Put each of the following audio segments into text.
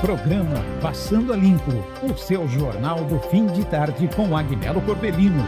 Programa Passando a Limpo, o seu jornal do fim de tarde com Agnello Corbellino.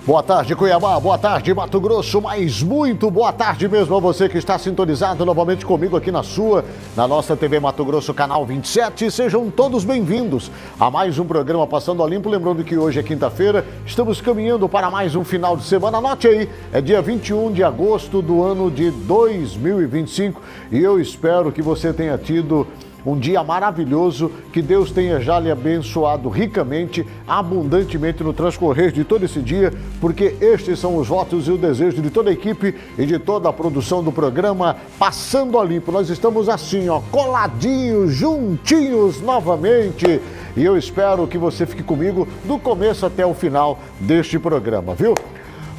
Boa tarde, Cuiabá, boa tarde, Mato Grosso, mas muito boa tarde mesmo a você que está sintonizado novamente comigo aqui na nossa TV Mato Grosso, canal 27. Sejam todos bem-vindos a mais um programa Passando a Limpo. Lembrando que hoje é quinta-feira, estamos caminhando para mais um final de semana. Anote aí, é dia 21 de agosto do ano de 2025 e eu espero que você tenha tido um dia maravilhoso, que Deus tenha já lhe abençoado ricamente, abundantemente no transcorrer de todo esse dia, porque estes são os votos e o desejo de toda a equipe e de toda a produção do programa Passando a Limpo. Nós estamos assim, ó, coladinhos, juntinhos novamente, e eu espero que você fique comigo do começo até o final deste programa, viu?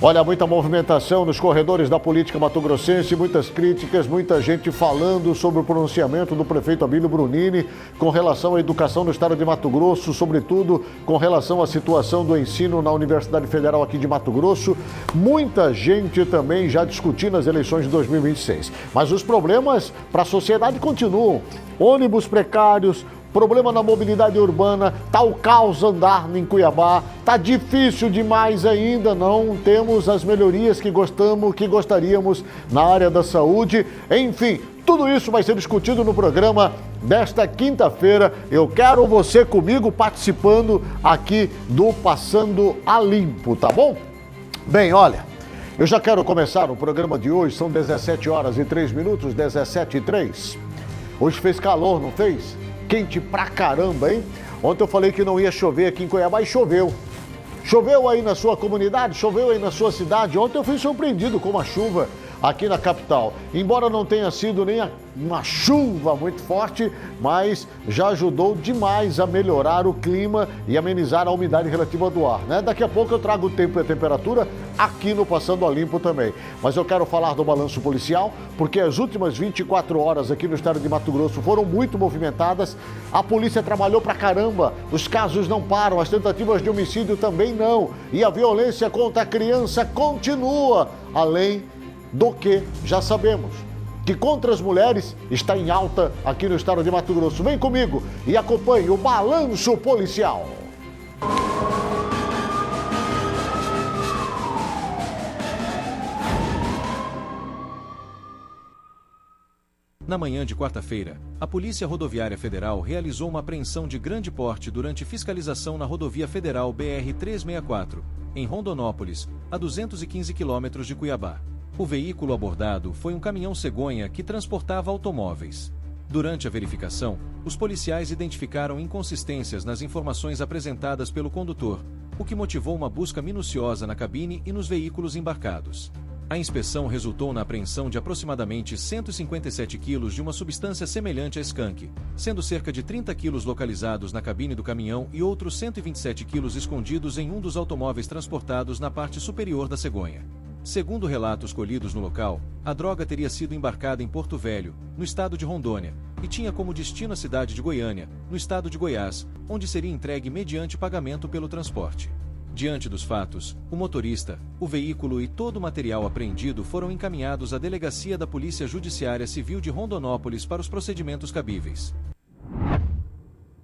Olha, muita movimentação nos corredores da política mato-grossense, muitas críticas, muita gente falando sobre o pronunciamento do prefeito Abílio Brunini com relação à educação no estado de Mato Grosso, sobretudo com relação à situação do ensino na Universidade Federal aqui de Mato Grosso. Muita gente também já discutindo as eleições de 2026. Mas os problemas para a sociedade continuam. Ônibus precários, problema na mobilidade urbana, tá o caos andar em Cuiabá, tá difícil demais ainda, não temos as melhorias que gostaríamos na área da saúde. Enfim, tudo isso vai ser discutido no programa desta quinta-feira. Eu quero você comigo participando aqui do Passando a Limpo, tá bom? Bem, olha, eu já quero começar o programa de hoje, são 17 horas e 3 minutos, 17 e 3. Hoje fez calor, não fez? Quente pra caramba, hein? Ontem eu falei que não ia chover aqui em Cuiabá e choveu. Choveu aí na sua comunidade? Choveu aí na sua cidade? Ontem eu fui surpreendido com uma chuva aqui na capital. Embora não tenha sido nem uma chuva muito forte, mas já ajudou demais a melhorar o clima e amenizar a umidade relativa do ar, né? Daqui a pouco eu trago o tempo e a temperatura aqui no Passando a Limpo também. Mas eu quero falar do balanço policial, porque as últimas 24 horas aqui no estado de Mato Grosso foram muito movimentadas. A polícia trabalhou pra caramba, os casos não param, as tentativas de homicídio também não. E a violência contra a criança continua, além do que já sabemos, que contra as mulheres está em alta aqui no estado de Mato Grosso. Vem comigo e acompanhe o balanço policial. Na manhã de quarta-feira, a Polícia Rodoviária Federal realizou uma apreensão de grande porte durante fiscalização na rodovia federal BR-364, em Rondonópolis, a 215 quilômetros de Cuiabá. O veículo abordado foi um caminhão cegonha que transportava automóveis. Durante a verificação, os policiais identificaram inconsistências nas informações apresentadas pelo condutor, o que motivou uma busca minuciosa na cabine e nos veículos embarcados. A inspeção resultou na apreensão de aproximadamente 157 quilos de uma substância semelhante a skunk, sendo cerca de 30 quilos localizados na cabine do caminhão e outros 127 quilos escondidos em um dos automóveis transportados na parte superior da cegonha. Segundo relatos colhidos no local, a droga teria sido embarcada em Porto Velho, no estado de Rondônia, e tinha como destino a cidade de Goiânia, no estado de Goiás, onde seria entregue mediante pagamento pelo transporte. Diante dos fatos, o motorista, o veículo e todo o material apreendido foram encaminhados à Delegacia da Polícia Judiciária Civil de Rondonópolis para os procedimentos cabíveis.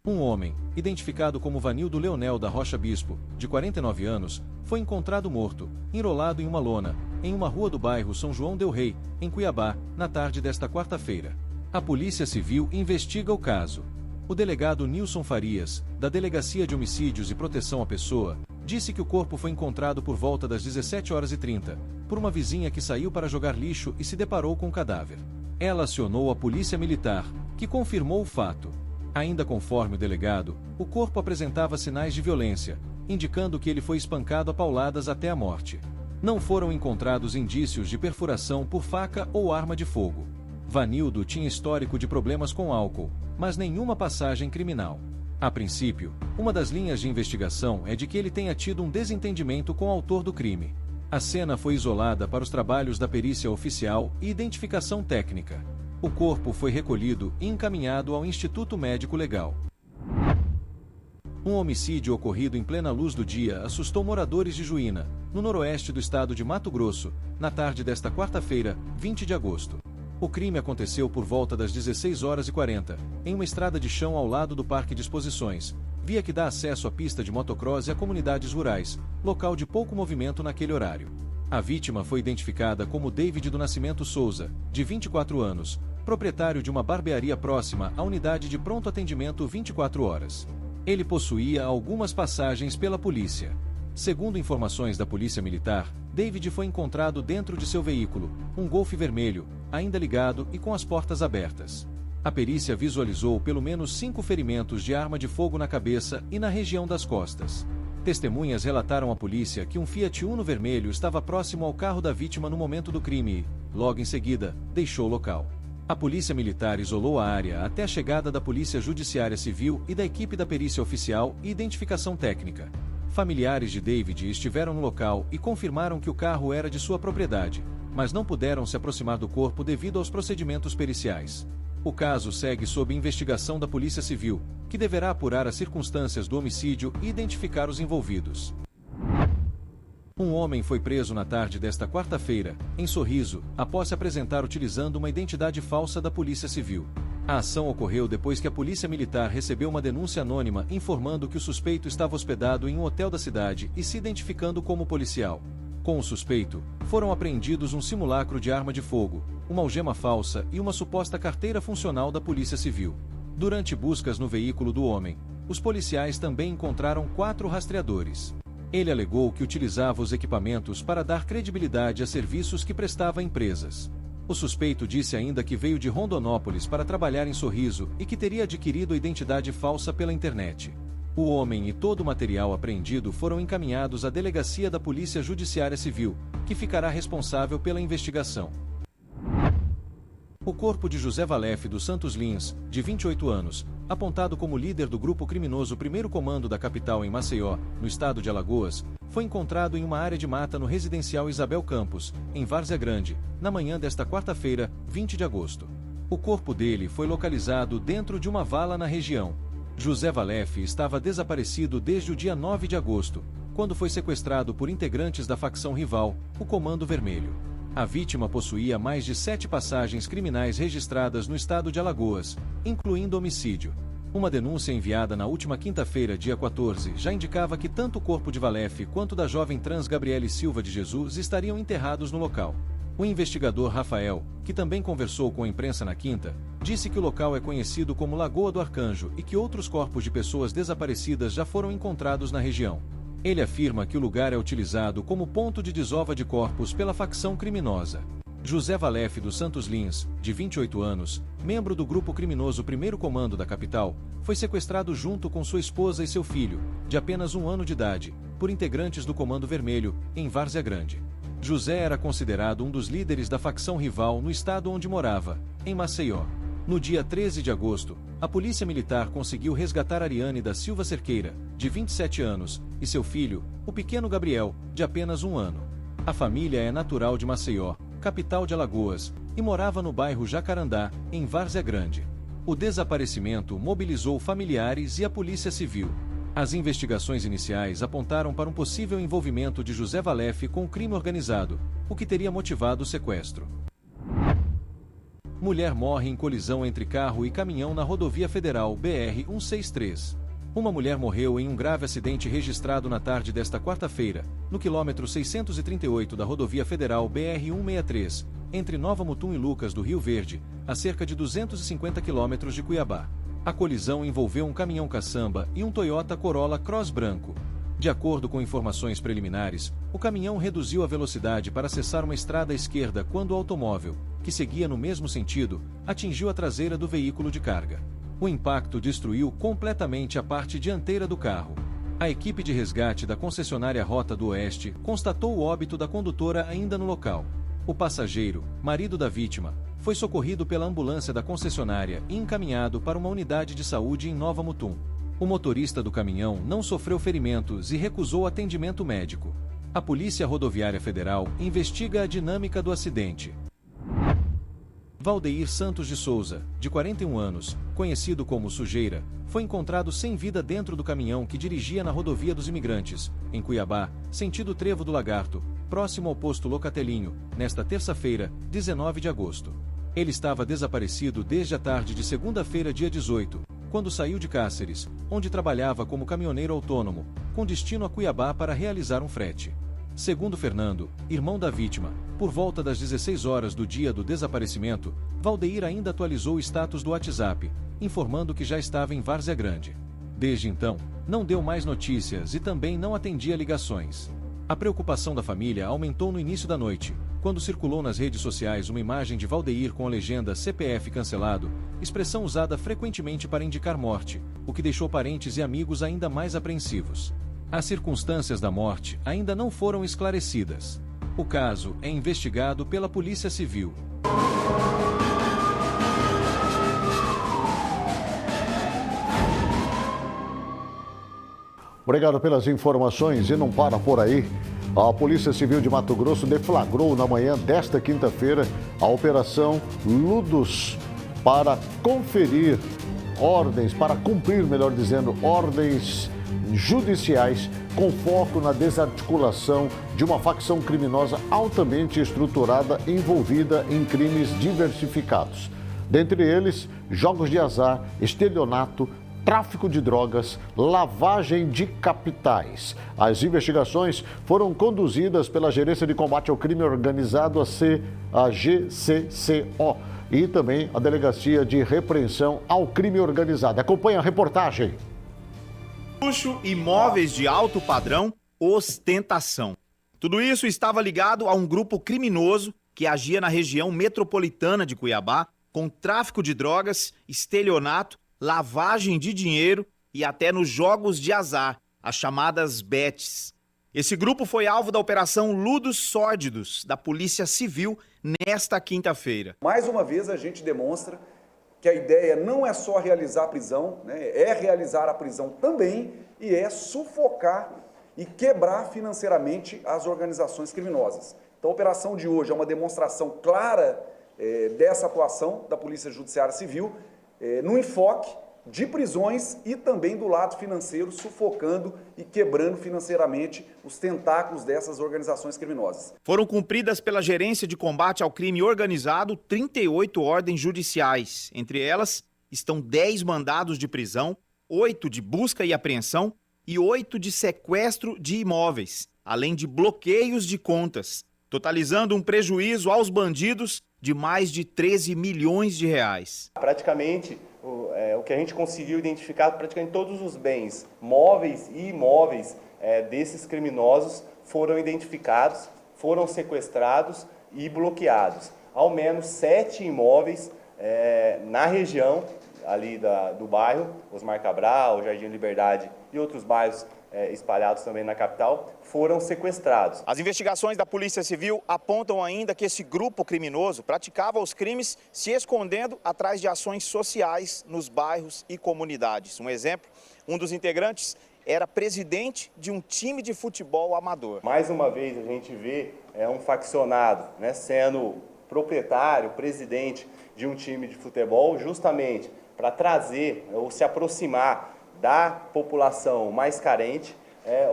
Um homem, identificado como Vanildo Leonel da Rocha Bispo, de 49 anos, foi encontrado morto, enrolado em uma lona, em uma rua do bairro São João del Rei, em Cuiabá, na tarde desta quarta-feira. A Polícia Civil investiga o caso. O delegado Nilson Farias, da Delegacia de Homicídios e Proteção à Pessoa, disse que o corpo foi encontrado por volta das 17h30, por uma vizinha que saiu para jogar lixo e se deparou com o cadáver. Ela acionou a Polícia Militar, que confirmou o fato. Ainda conforme o delegado, o corpo apresentava sinais de violência, indicando que ele foi espancado a pauladas até a morte. Não foram encontrados indícios de perfuração por faca ou arma de fogo. Vanildo tinha histórico de problemas com álcool, mas nenhuma passagem criminal. A princípio, uma das linhas de investigação é de que ele tenha tido um desentendimento com o autor do crime. A cena foi isolada para os trabalhos da perícia oficial e identificação técnica. O corpo foi recolhido e encaminhado ao Instituto Médico Legal. Um homicídio ocorrido em plena luz do dia assustou moradores de Juína, no noroeste do estado de Mato Grosso, na tarde desta quarta-feira, 20 de agosto. O crime aconteceu por volta das 16h40, em uma estrada de chão ao lado do Parque de Exposições, via que dá acesso à pista de motocross e a comunidades rurais, local de pouco movimento naquele horário. A vítima foi identificada como David do Nascimento Souza, de 24 anos, proprietário de uma barbearia próxima à unidade de pronto atendimento 24 horas. Ele possuía algumas passagens pela polícia. Segundo informações da Polícia Militar, David foi encontrado dentro de seu veículo, um Golf vermelho, ainda ligado e com as portas abertas. A perícia visualizou pelo menos 5 ferimentos de arma de fogo na cabeça e na região das costas. Testemunhas relataram à polícia que um Fiat Uno vermelho estava próximo ao carro da vítima no momento do crime e, logo em seguida, deixou o local. A Polícia Militar isolou a área até a chegada da Polícia Judiciária Civil e da equipe da Perícia Oficial e Identificação Técnica. Familiares de David estiveram no local e confirmaram que o carro era de sua propriedade, mas não puderam se aproximar do corpo devido aos procedimentos periciais. O caso segue sob investigação da Polícia Civil, que deverá apurar as circunstâncias do homicídio e identificar os envolvidos. Um homem foi preso na tarde desta quarta-feira, em Sorriso, após se apresentar utilizando uma identidade falsa da Polícia Civil. A ação ocorreu depois que a Polícia Militar recebeu uma denúncia anônima informando que o suspeito estava hospedado em um hotel da cidade e se identificando como policial. Com o suspeito, foram apreendidos um simulacro de arma de fogo, uma algema falsa e uma suposta carteira funcional da Polícia Civil. Durante buscas no veículo do homem, os policiais também encontraram 4 rastreadores. Ele alegou que utilizava os equipamentos para dar credibilidade a serviços que prestava a empresas. O suspeito disse ainda que veio de Rondonópolis para trabalhar em Sorriso e que teria adquirido a identidade falsa pela internet. O homem e todo o material apreendido foram encaminhados à Delegacia da Polícia Judiciária Civil, que ficará responsável pela investigação. O corpo de José Valef dos Santos Lins, de 28 anos, apontado como líder do grupo criminoso Primeiro Comando da capital em Maceió, no estado de Alagoas, foi encontrado em uma área de mata no residencial Isabel Campos, em Várzea Grande, na manhã desta quarta-feira, 20 de agosto. O corpo dele foi localizado dentro de uma vala na região. José Valef estava desaparecido desde o dia 9 de agosto, quando foi sequestrado por integrantes da facção rival, o Comando Vermelho. A vítima possuía mais de 7 passagens criminais registradas no estado de Alagoas, incluindo homicídio. Uma denúncia enviada na última quinta-feira, dia 14, já indicava que tanto o corpo de Valef quanto da jovem trans Gabriele Silva de Jesus estariam enterrados no local. O investigador Rafael, que também conversou com a imprensa na quinta, disse que o local é conhecido como Lagoa do Arcanjo e que outros corpos de pessoas desaparecidas já foram encontrados na região. Ele afirma que o lugar é utilizado como ponto de desova de corpos pela facção criminosa. José Valef dos Santos Lins, de 28 anos, membro do grupo criminoso Primeiro Comando da capital, foi sequestrado junto com sua esposa e seu filho, de apenas 1 ano de idade, por integrantes do Comando Vermelho, em Várzea Grande. José era considerado um dos líderes da facção rival no estado onde morava, em Maceió. No dia 13 de agosto, a Polícia Militar conseguiu resgatar Ariane da Silva Cerqueira, de 27 anos, e seu filho, o pequeno Gabriel, de apenas 1 ano. A família é natural de Maceió, capital de Alagoas, e morava no bairro Jacarandá, em Várzea Grande. O desaparecimento mobilizou familiares e a Polícia Civil. As investigações iniciais apontaram para um possível envolvimento de José Valef com o crime organizado, o que teria motivado o sequestro. Mulher morre em colisão entre carro e caminhão na rodovia federal BR-163. Uma mulher morreu em um grave acidente registrado na tarde desta quarta-feira, no quilômetro 638 da rodovia federal BR-163, entre Nova Mutum e Lucas do Rio Verde, a cerca de 250 quilômetros de Cuiabá. A colisão envolveu um caminhão caçamba e um Toyota Corolla Cross branco. De acordo com informações preliminares, o caminhão reduziu a velocidade para acessar uma estrada à esquerda quando o automóvel, que seguia no mesmo sentido, atingiu a traseira do veículo de carga. O impacto destruiu completamente a parte dianteira do carro. A equipe de resgate da concessionária Rota do Oeste constatou o óbito da condutora ainda no local. O passageiro, marido da vítima, foi socorrido pela ambulância da concessionária e encaminhado para uma unidade de saúde em Nova Mutum. O motorista do caminhão não sofreu ferimentos e recusou atendimento médico. A Polícia Rodoviária Federal investiga a dinâmica do acidente. Valdeir Santos de Souza, de 41 anos, conhecido como Sujeira, foi encontrado sem vida dentro do caminhão que dirigia na rodovia dos Imigrantes, em Cuiabá, sentido Trevo do Lagarto, próximo ao posto Locatelinho, nesta terça-feira, 19 de agosto. Ele estava desaparecido desde a tarde de segunda-feira, dia 18, quando saiu de Cáceres, onde trabalhava como caminhoneiro autônomo, com destino a Cuiabá para realizar um frete. Segundo Fernando, irmão da vítima, por volta das 16 horas do dia do desaparecimento, Valdeir ainda atualizou o status do WhatsApp, informando que já estava em Várzea Grande. Desde então, não deu mais notícias e também não atendia ligações. A preocupação da família aumentou no início da noite, quando circulou nas redes sociais uma imagem de Valdeir com a legenda CPF cancelado, expressão usada frequentemente para indicar morte, o que deixou parentes e amigos ainda mais apreensivos. As circunstâncias da morte ainda não foram esclarecidas. O caso é investigado pela Polícia Civil. Obrigado pelas informações e não para por aí. A Polícia Civil de Mato Grosso deflagrou na manhã desta quinta-feira a Operação Ludus para cumprir, melhor dizendo, ordens judiciais com foco na desarticulação de uma facção criminosa altamente estruturada envolvida em crimes diversificados. Dentre eles, jogos de azar, estelionato, tráfico de drogas, lavagem de capitais. As investigações foram conduzidas pela Gerência de Combate ao Crime Organizado, a GCCO, e também a Delegacia de Repreensão ao Crime Organizado. Acompanhe a reportagem. Luxo, imóveis de alto padrão, ostentação. Tudo isso estava ligado a um grupo criminoso que agia na região metropolitana de Cuiabá com tráfico de drogas, estelionato, lavagem de dinheiro e até nos jogos de azar, as chamadas bets. Esse grupo foi alvo da Operação Ludus Sórdidos, da Polícia Civil, nesta quinta-feira. Mais uma vez a gente demonstra que a ideia não é só realizar a prisão, é realizar a prisão também e é sufocar e quebrar financeiramente as organizações criminosas. Então a operação de hoje é uma demonstração clara dessa atuação da Polícia Judiciária Civil no enfoque de prisões e também do lado financeiro, sufocando e quebrando financeiramente os tentáculos dessas organizações criminosas. Foram cumpridas pela Gerência de Combate ao Crime Organizado 38 ordens judiciais. Entre elas estão 10 mandados de prisão, 8 de busca e apreensão e 8 de sequestro de imóveis, além de bloqueios de contas, totalizando um prejuízo aos bandidos de mais de 13 milhões de reais. Praticamente, o que a gente conseguiu identificar, praticamente todos os bens móveis e imóveis desses criminosos foram identificados, foram sequestrados e bloqueados. Ao menos 7 imóveis na região ali do bairro, Osmar Cabral, Jardim Liberdade e outros bairros espalhados também na capital, foram sequestrados. As investigações da Polícia Civil apontam ainda que esse grupo criminoso praticava os crimes se escondendo atrás de ações sociais nos bairros e comunidades. Um exemplo, um dos integrantes era presidente de um time de futebol amador. Mais uma vez a gente vê um faccionado, sendo proprietário, presidente de um time de futebol, justamente para trazer ou se aproximar da população mais carente,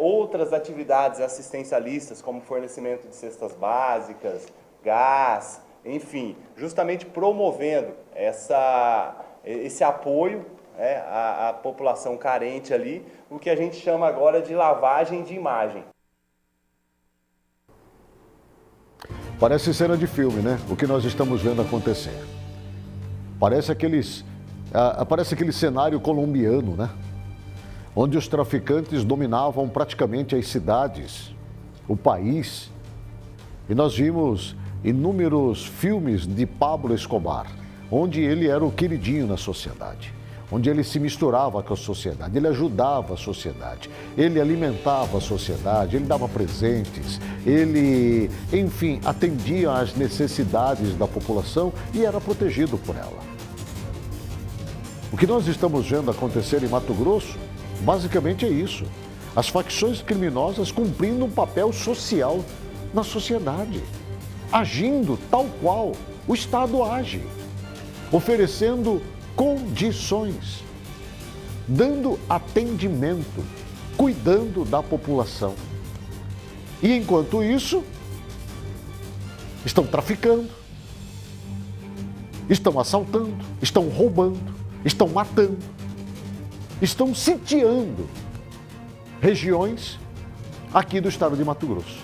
outras atividades assistencialistas, como fornecimento de cestas básicas, gás, enfim, justamente promovendo esse apoio à população carente ali, o que a gente chama agora de lavagem de imagem. Parece cena de filme, né? O que nós estamos vendo acontecer. Parece aquele cenário colombiano, né? Onde os traficantes dominavam praticamente as cidades, o país. E nós vimos inúmeros filmes de Pablo Escobar, onde ele era o queridinho na sociedade, onde ele se misturava com a sociedade, ele ajudava a sociedade, ele alimentava a sociedade, ele dava presentes, ele, enfim, atendia às necessidades da população e era protegido por ela. O que nós estamos vendo acontecer em Mato Grosso, basicamente é isso. As facções criminosas cumprindo um papel social na sociedade, agindo tal qual o Estado age. oferecendo condições, dando atendimento, cuidando da população. E enquanto isso, estão traficando, estão assaltando, estão roubando, estão matando, estão sitiando regiões aqui do estado de Mato Grosso.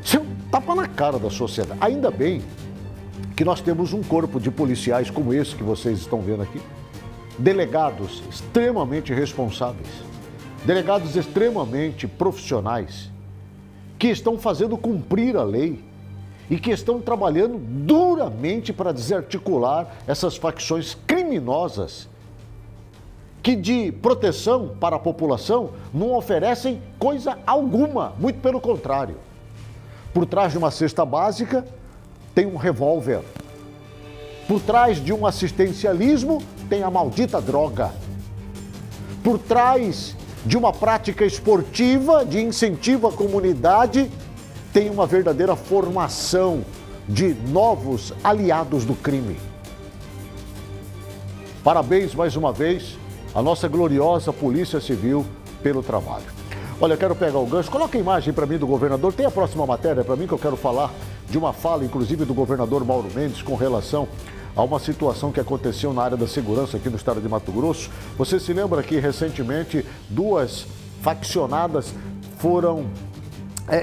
Isso é um tapa na cara da sociedade. Ainda bem que nós temos um corpo de policiais como esse que vocês estão vendo aqui, delegados extremamente responsáveis, delegados extremamente profissionais, que estão fazendo cumprir a lei e que estão trabalhando duramente para desarticular essas facções criminosas que de proteção para a população não oferecem coisa alguma, muito pelo contrário. Por trás de uma cesta básica tem um revólver. Por trás de um assistencialismo tem a maldita droga. Por trás de uma prática esportiva de incentivo à comunidade tem uma verdadeira formação de novos aliados do crime. Parabéns mais uma vez à nossa gloriosa Polícia Civil pelo trabalho. Olha, eu quero pegar o gancho. Coloca a imagem para mim do governador. Tem a próxima matéria para mim que eu quero falar de uma fala, inclusive, do governador Mauro Mendes com relação a uma situação que aconteceu na área da segurança aqui no estado de Mato Grosso. Você se lembra que recentemente 2 faccionadas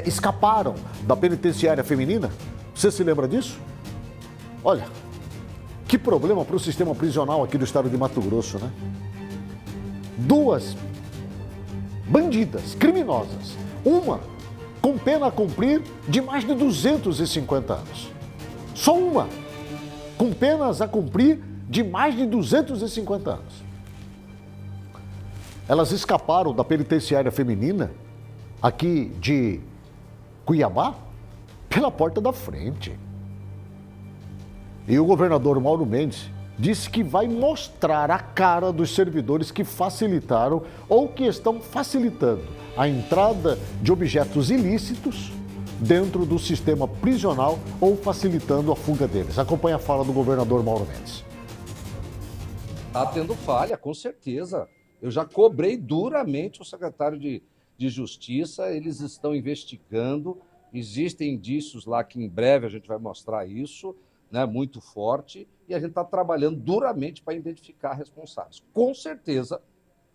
escaparam da penitenciária feminina? Você se lembra disso? Olha, que problema para o sistema prisional aqui do estado de Mato Grosso, né? 2 bandidas, criminosas, uma com pena a cumprir de mais de 250 anos. Só uma, com penas a cumprir de mais de 250 anos. Elas escaparam da penitenciária feminina aqui de Cuiabá pela porta da frente. E o governador Mauro Mendes disse que vai mostrar a cara dos servidores que facilitaram ou que estão facilitando a entrada de objetos ilícitos dentro do sistema prisional ou facilitando a fuga deles. Acompanhe a fala do governador Mauro Mendes. Está tendo falha, com certeza. Eu já cobrei duramente o secretário de Justiça, eles estão investigando, existem indícios lá que em breve a gente vai mostrar isso, né, muito forte, e a gente está trabalhando duramente para identificar responsáveis. Com certeza,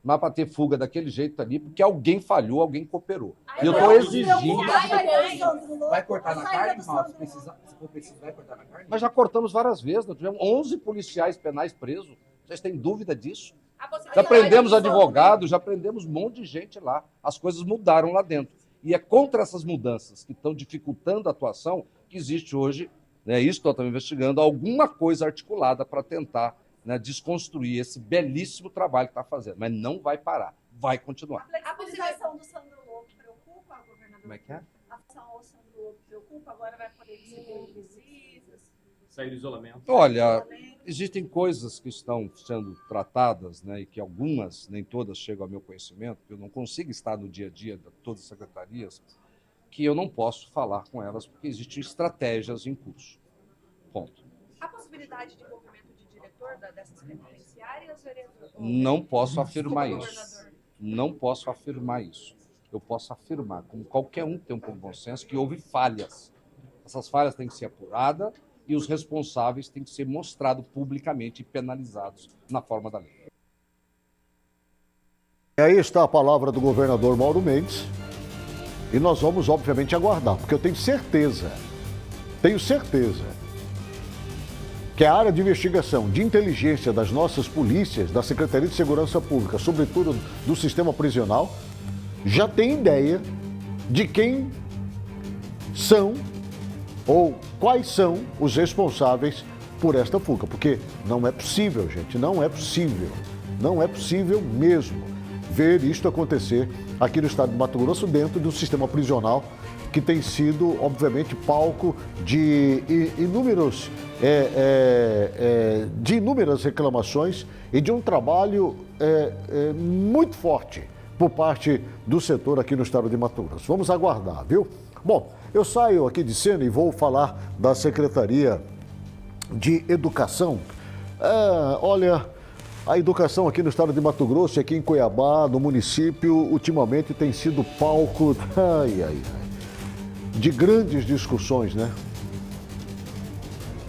mas para ter fuga daquele jeito ali, porque alguém falhou, alguém cooperou. E eu estou exigindo... Vai cortar na carne, Mauro? Se for preciso, vai cortar na carne? Mas já cortamos várias vezes, nós tivemos 11 policiais penais presos. Vocês têm dúvida disso? Já prendemos advogados, já prendemos um monte de gente lá. As coisas mudaram lá dentro. E é contra essas mudanças que estão dificultando a atuação que existe hoje, né, isso que eu estou investigando, alguma coisa articulada para tentar, né, desconstruir esse belíssimo trabalho que está fazendo. Mas não vai parar, vai continuar. A flexibilização do Sandro Lobo preocupa, governador? Como é que é? A ação ao Sandro Lobo preocupa? Agora vai poder receber visitas? Sair do isolamento. Olha, existem coisas que estão sendo tratadas, né, e que algumas, nem todas, chegam ao meu conhecimento, porque eu não consigo estar no dia a dia de todas as secretarias, que eu não posso falar com elas, porque existem estratégias em curso. Ponto. A possibilidade de envolvimento de diretor dessas penitenciárias, vereador? Não posso afirmar isso. Não posso afirmar isso. Eu posso afirmar, como qualquer um tem um bom senso, que houve falhas. Essas falhas têm que ser apuradas e os responsáveis têm que ser mostrados publicamente e penalizados na forma da lei. E aí está a palavra do governador Mauro Mendes. E nós vamos, obviamente, aguardar, porque eu tenho certeza que a área de investigação, de inteligência das nossas polícias, da Secretaria de Segurança Pública, sobretudo do sistema prisional, já tem ideia de quem são ou quais são os responsáveis por esta fuga. Porque não é possível, gente, não é possível mesmo ver isto acontecer aqui no estado de Mato Grosso dentro do sistema prisional, que tem sido, obviamente, palco de inúmeras reclamações e de um trabalho muito forte por parte do setor aqui no estado de Mato Grosso. Vamos aguardar, viu? Bom, eu saio aqui de cena e vou falar da Secretaria de Educação, Olha, a educação aqui no estado de Mato Grosso, aqui em Cuiabá, no município, ultimamente tem sido palco de grandes discussões, né?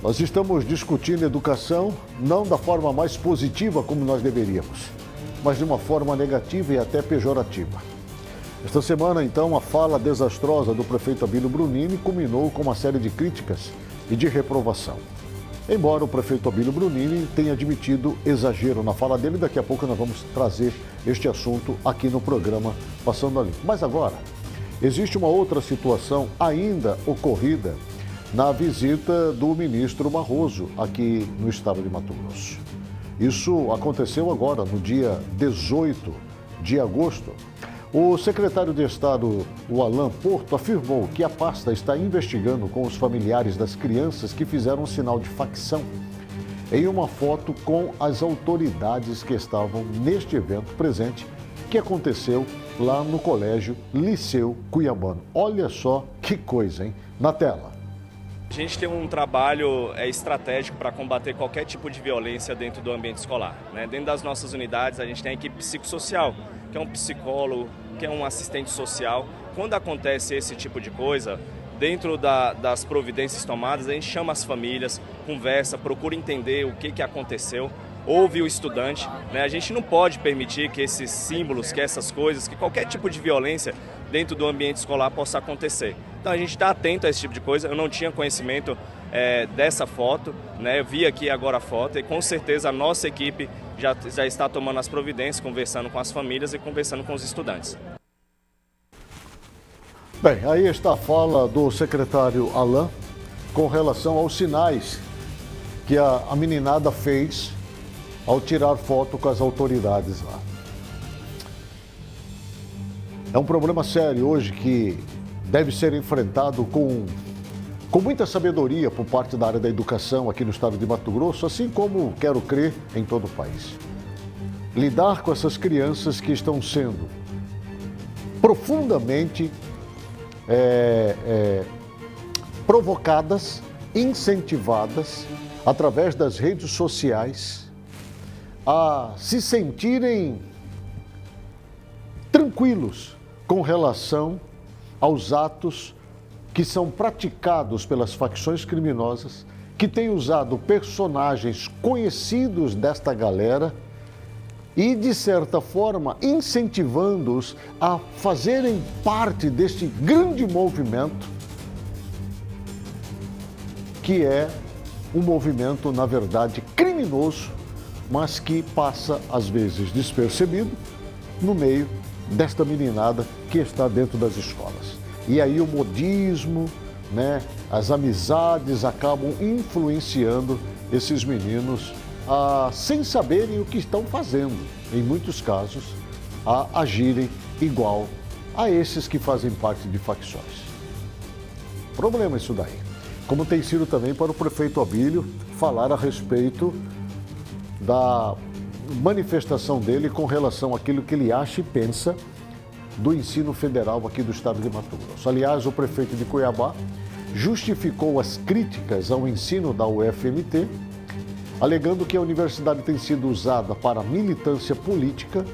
Nós estamos discutindo educação não da forma mais positiva como nós deveríamos, mas de uma forma negativa e até pejorativa. Esta semana, então, a fala desastrosa do prefeito Abílio Brunini culminou com uma série de críticas e de reprovação. Embora o prefeito Abílio Brunini tenha admitido exagero na fala dele, daqui a pouco nós vamos trazer este assunto aqui no programa Passando a Limpo. Mas agora, existe uma outra situação ainda ocorrida na visita do ministro Barroso aqui no estado de Mato Grosso. Isso aconteceu agora, no dia 18 de agosto. O secretário de Estado, o Alan Porto, afirmou que a pasta está investigando com os familiares das crianças que fizeram um sinal de facção em uma foto com as autoridades que estavam neste evento presente, que aconteceu lá no Colégio Liceu Cuiabano. Olha só que coisa, hein? Na tela. A gente tem um trabalho estratégico para combater qualquer tipo de violência dentro do ambiente escolar, né? Dentro das nossas unidades, a gente tem a equipe psicossocial, que é um psicólogo, que é um assistente social. Quando acontece esse tipo de coisa, dentro das providências tomadas, a gente chama as famílias, conversa, procura entender o que aconteceu, ouve o estudante, né? A gente não pode permitir que esses símbolos, que essas coisas, que qualquer tipo de violência dentro do ambiente escolar possa acontecer. Então a gente está atento a esse tipo de coisa. Eu não tinha conhecimento dessa foto, né? Eu vi aqui agora a foto e com certeza a nossa equipe já está tomando as providências, conversando com as famílias e conversando com os estudantes. Bem, aí está a fala do secretário Alan com relação aos sinais que a meninada fez ao tirar foto com as autoridades lá. É um problema sério hoje que deve ser enfrentado com muita sabedoria por parte da área da educação aqui no estado de Mato Grosso, assim como quero crer em todo o país. Lidar com essas crianças que estão sendo profundamente provocadas, incentivadas através das redes sociais a se sentirem tranquilos com relação aos atos que são praticados pelas facções criminosas, que têm usado personagens conhecidos desta galera e, de certa forma, incentivando-os a fazerem parte deste grande movimento, que é um movimento, na verdade, criminoso, mas que passa, às vezes, despercebido no meio desta meninada que está dentro das escolas. E aí o modismo, né, as amizades acabam influenciando esses meninos sem saberem o que estão fazendo, em muitos casos, a agirem igual a esses que fazem parte de facções. Problema isso daí. Como tem sido também para o prefeito Abílio falar a respeito da manifestação dele com relação àquilo que ele acha e pensa do ensino federal aqui do estado de Mato Grosso. Aliás, o prefeito de Cuiabá justificou as críticas ao ensino da UFMT, alegando que a universidade tem sido usada para militância política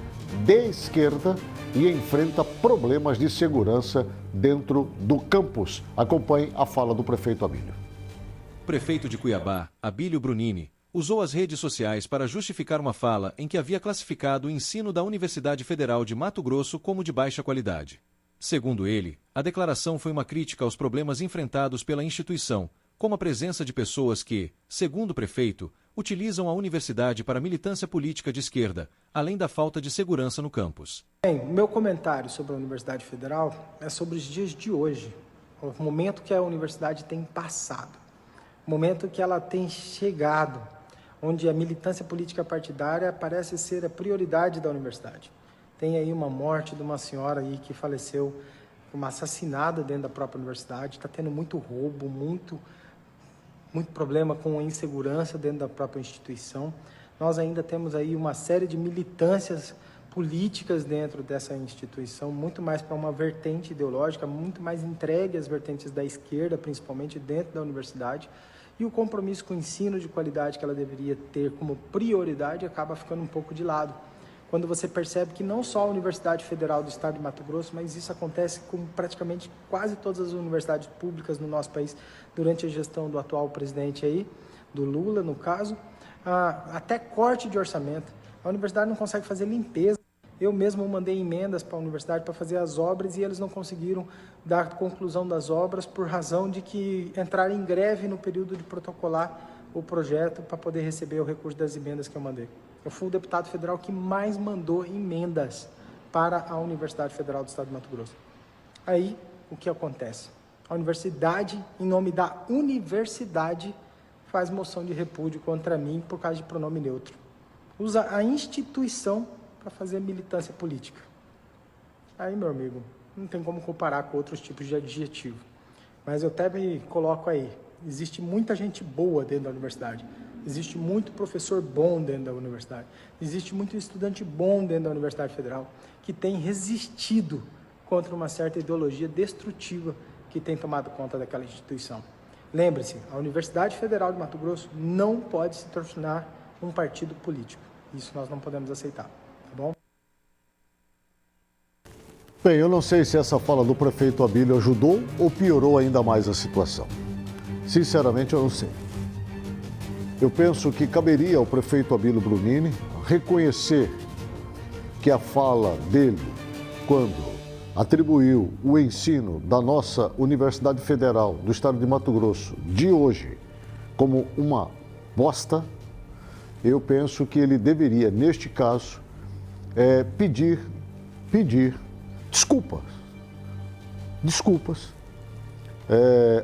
de esquerda e enfrenta problemas de segurança dentro do campus. Acompanhe a fala do prefeito Abílio. O prefeito de Cuiabá, Abílio Brunini, usou as redes sociais para justificar uma fala em que havia classificado o ensino da Universidade Federal de Mato Grosso como de baixa qualidade. Segundo ele, a declaração foi uma crítica aos problemas enfrentados pela instituição, como a presença de pessoas que, segundo o prefeito, utilizam a universidade para militância política de esquerda, além da falta de segurança no campus. Bem, o meu comentário sobre a Universidade Federal é sobre os dias de hoje, o momento que a universidade tem passado, o momento que ela tem chegado, onde a militância política partidária parece ser a prioridade da universidade. Tem aí uma morte de uma senhora aí que faleceu, uma assassinada dentro da própria universidade, está tendo muito roubo, muito problema com a insegurança dentro da própria instituição. Nós ainda temos aí uma série de militâncias políticas dentro dessa instituição, muito mais para uma vertente ideológica, muito mais entregue às vertentes da esquerda, principalmente dentro da universidade. e o compromisso com o ensino de qualidade que ela deveria ter como prioridade acaba ficando um pouco de lado. Quando você percebe que não só a Universidade Federal do Estado de Mato Grosso, mas isso acontece com praticamente quase todas as universidades públicas no nosso país durante a gestão do atual presidente aí, do Lula no caso, até corte de orçamento. A universidade não consegue fazer limpeza. Eu mesmo mandei emendas para a universidade para fazer as obras e eles não conseguiram dar conclusão das obras por razão de que entraram em greve no período de protocolar o projeto para poder receber o recurso das emendas que eu mandei. Eu fui o deputado federal que mais mandou emendas para a Universidade Federal do Estado de Mato Grosso. Aí, o que acontece? A universidade, em nome da universidade, faz moção de repúdio contra mim por causa de pronome neutro. Usa a instituição para fazer militância política. Aí, meu amigo, não tem como comparar com outros tipos de adjetivo. Mas eu até me coloco aí. Existe muita gente boa dentro da universidade. Existe muito professor bom dentro da universidade. Existe muito estudante bom dentro da Universidade Federal que tem resistido contra uma certa ideologia destrutiva que tem tomado conta daquela instituição. Lembre-se, a Universidade Federal de Mato Grosso não pode se tornar um partido político. Isso nós não podemos aceitar, tá bom? Bem, eu não sei se essa fala do prefeito Abílio ajudou ou piorou ainda mais a situação. Sinceramente, eu não sei. Eu penso que caberia ao prefeito Abílio Brunini reconhecer que a fala dele, quando atribuiu o ensino da nossa Universidade Federal do Estado de Mato Grosso de hoje como uma bosta, eu penso que ele deveria, neste caso, pedir desculpas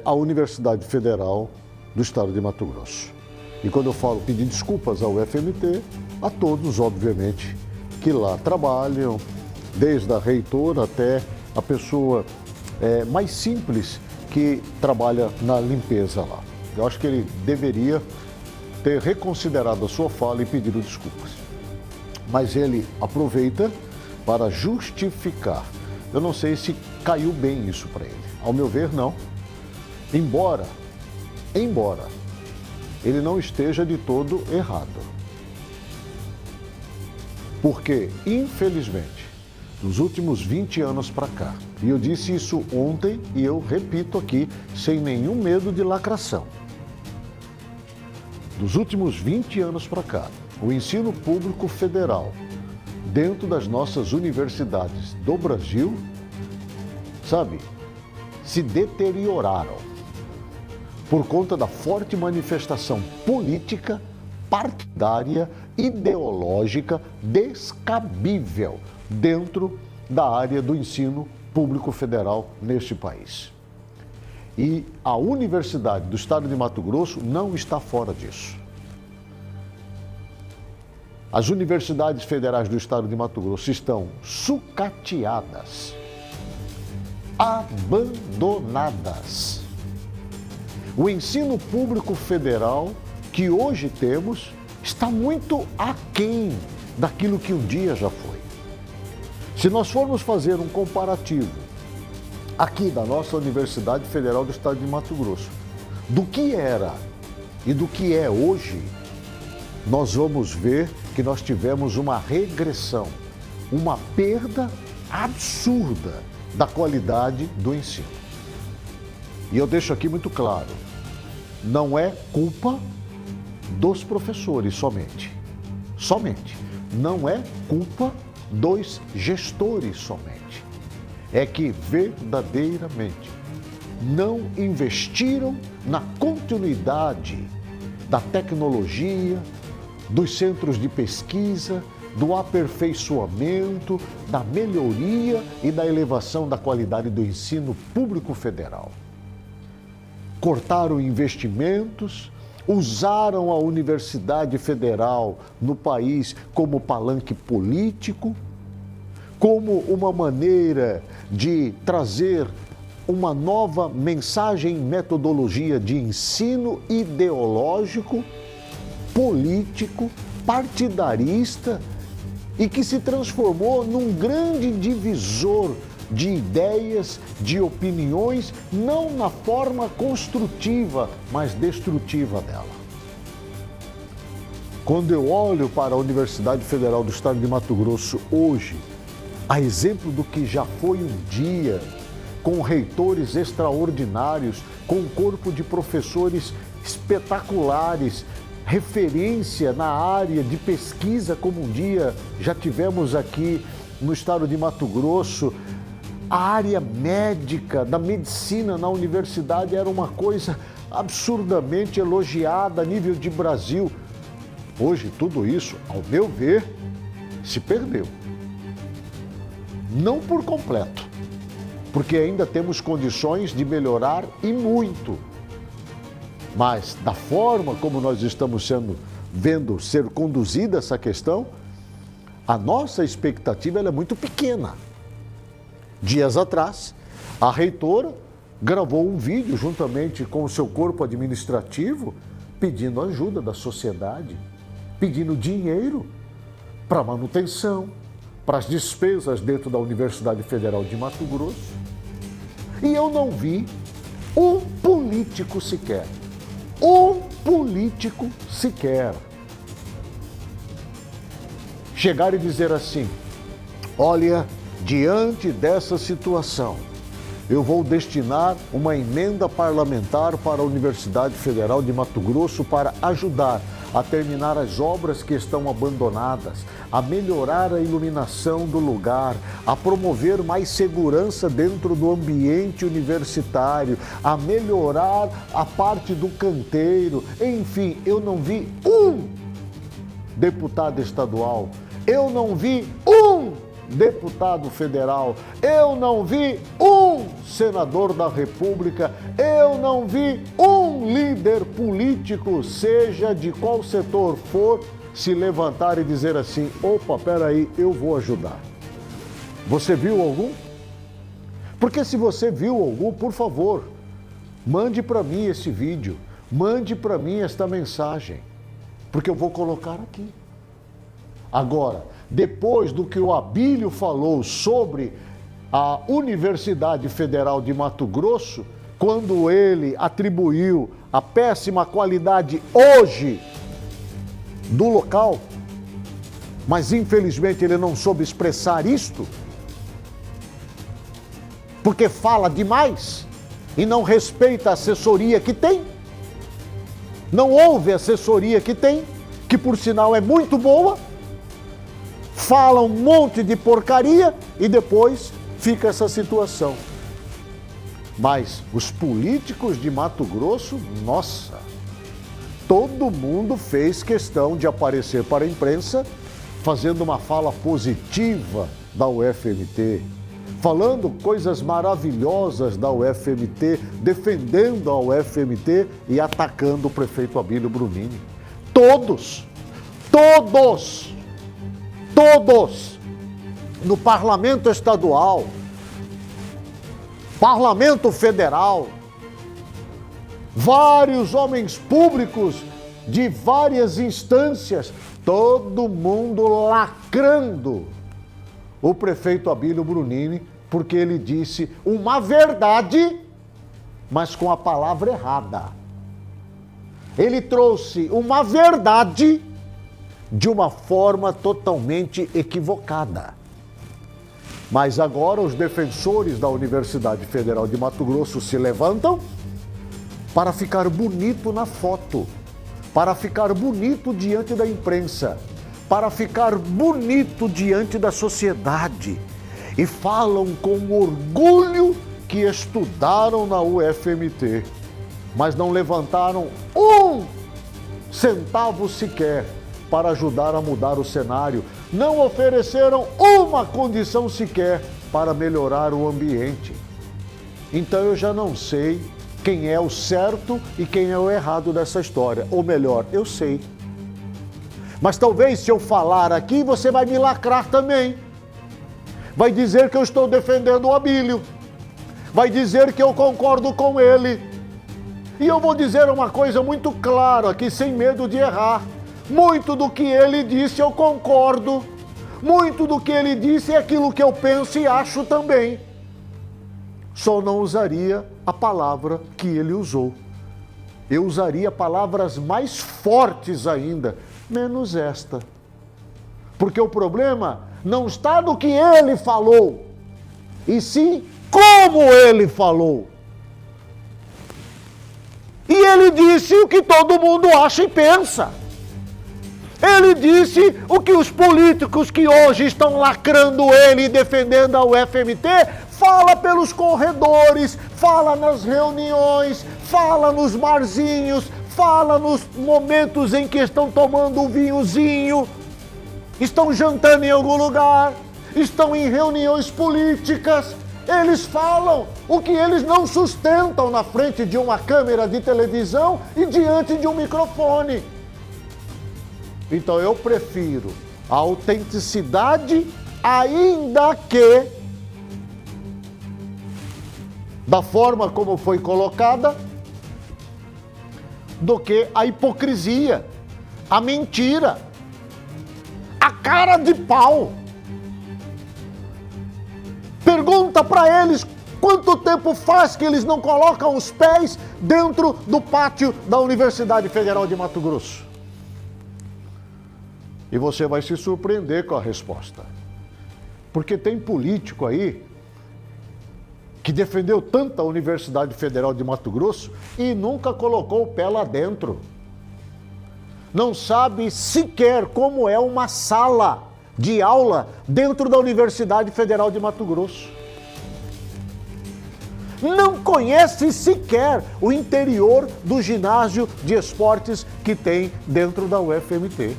à Universidade Federal do Estado de Mato Grosso. E quando eu falo pedir desculpas ao FMT, a todos, obviamente, que lá trabalham, desde a reitora até a pessoa mais simples que trabalha na limpeza lá. Eu acho que ele deveria ter reconsiderado a sua fala e pedido desculpas. Mas ele aproveita para justificar. Eu não sei se caiu bem isso para ele. Ao meu ver, não. Embora ele não esteja de todo errado. Porque, infelizmente, nos últimos 20 anos para cá, e eu disse isso ontem e eu repito aqui, sem nenhum medo de lacração. Dos últimos 20 anos para cá, o ensino público federal, dentro das nossas universidades do Brasil, se deterioraram por conta da forte manifestação política, partidária, ideológica, descabível dentro da área do ensino público federal neste país. E a Universidade do Estado de Mato Grosso não está fora disso. As universidades federais do Estado de Mato Grosso estão sucateadas, abandonadas. O ensino público federal que hoje temos está muito aquém daquilo que um dia já foi. Se nós formos fazer um comparativo aqui da nossa Universidade Federal do Estado de Mato Grosso, do que era e do que é hoje, nós vamos ver que nós tivemos uma regressão, uma perda absurda da qualidade do ensino. E eu deixo aqui muito claro, não é culpa dos professores somente. Não é culpa dos gestores somente. É que verdadeiramente não investiram na continuidade da tecnologia, dos centros de pesquisa, do aperfeiçoamento, da melhoria e da elevação da qualidade do ensino público federal. Cortaram investimentos, usaram a Universidade Federal no país como palanque político, como uma maneira de trazer uma nova mensagem e metodologia de ensino ideológico, político, partidarista e que se transformou num grande divisor de ideias, de opiniões, não na forma construtiva, mas destrutiva dela. Quando eu olho para a Universidade Federal do Estado de Mato Grosso hoje, a exemplo do que já foi um dia, com reitores extraordinários, com um corpo de professores espetaculares, referência na área de pesquisa, como um dia já tivemos aqui no estado de Mato Grosso, a área médica, da medicina na universidade era uma coisa absurdamente elogiada a nível de Brasil. Hoje, tudo isso, ao meu ver, se perdeu. Não por completo, porque ainda temos condições de melhorar e muito. Mas da forma como nós estamos vendo ser conduzida essa questão, a nossa expectativa ela é muito pequena. Dias atrás, a reitora gravou um vídeo juntamente com o seu corpo administrativo pedindo ajuda da sociedade, pedindo dinheiro para manutenção, para as despesas dentro da Universidade Federal de Mato Grosso. E eu não vi um político sequer chegar e dizer assim: olha, diante dessa situação, eu vou destinar uma emenda parlamentar para a Universidade Federal de Mato Grosso para ajudar a terminar as obras que estão abandonadas, a melhorar a iluminação do lugar, a promover mais segurança dentro do ambiente universitário, a melhorar a parte do canteiro. Enfim, eu não vi um deputado estadual, eu não vi um deputado federal, eu não vi um senador da República, eu não vi um líder político, seja de qual setor for, se levantar e dizer assim: opa, peraí, eu vou ajudar. Você viu algum? Porque se você viu algum, por favor, mande para mim esse vídeo, mande para mim esta mensagem, porque eu vou colocar aqui. Agora, depois do que o Abílio falou sobre a Universidade Federal de Mato Grosso, quando ele atribuiu a péssima qualidade hoje do local, mas infelizmente ele não soube expressar isto, porque fala demais e não respeita a assessoria que tem, não ouve a assessoria que tem, que por sinal é muito boa, fala um monte de porcaria e depois fica essa situação. Mas os políticos de Mato Grosso, nossa, todo mundo fez questão de aparecer para a imprensa fazendo uma fala positiva da UFMT, falando coisas maravilhosas da UFMT, defendendo a UFMT e atacando o prefeito Abílio Brunini. Todos no Parlamento Estadual, Parlamento Federal, vários homens públicos de várias instâncias, todo mundo lacrando o prefeito Abílio Brunini, porque ele disse uma verdade, mas com a palavra errada. Ele trouxe uma verdade de uma forma totalmente equivocada. Mas agora os defensores da Universidade Federal de Mato Grosso se levantam para ficar bonito na foto, para ficar bonito diante da imprensa, para ficar bonito diante da sociedade e falam com orgulho que estudaram na UFMT, mas não levantaram um centavo sequer para ajudar a mudar o cenário, não ofereceram uma condição sequer para melhorar o ambiente. Então eu já não sei quem é o certo e quem é o errado dessa história. Ou melhor, eu sei. Mas talvez se eu falar aqui, você vai me lacrar também. Vai dizer que eu estou defendendo o Abílio. Vai dizer que eu concordo com ele. E eu vou dizer uma coisa muito clara aqui, sem medo de errar. Muito do que ele disse eu concordo. Muito do que ele disse é aquilo que eu penso e acho também. só não usaria a palavra que ele usou. Eu usaria palavras mais fortes ainda, menos esta. Porque o problema não está no que ele falou, e sim como ele falou. E ele disse o que todo mundo acha e pensa. Ele disse o que os políticos que hoje estão lacrando ele e defendendo a UFMT fala pelos corredores, fala nas reuniões, fala nos barzinhos, fala nos momentos em que estão tomando um vinhozinho, estão jantando em algum lugar, estão em reuniões políticas. Eles falam o que eles não sustentam na frente de uma câmera de televisão e diante de um microfone. Então eu prefiro a autenticidade, ainda que da forma como foi colocada, do que a hipocrisia, a mentira, a cara de pau. Pergunta para eles quanto tempo faz que eles não colocam os pés dentro do pátio da Universidade Federal de Mato Grosso. E você vai se surpreender com a resposta. Porque tem político aí que defendeu tanto a Universidade Federal de Mato Grosso e nunca colocou o pé lá dentro. Não sabe sequer como é uma sala de aula dentro da Universidade Federal de Mato Grosso. Não conhece sequer o interior do ginásio de esportes que tem dentro da UFMT.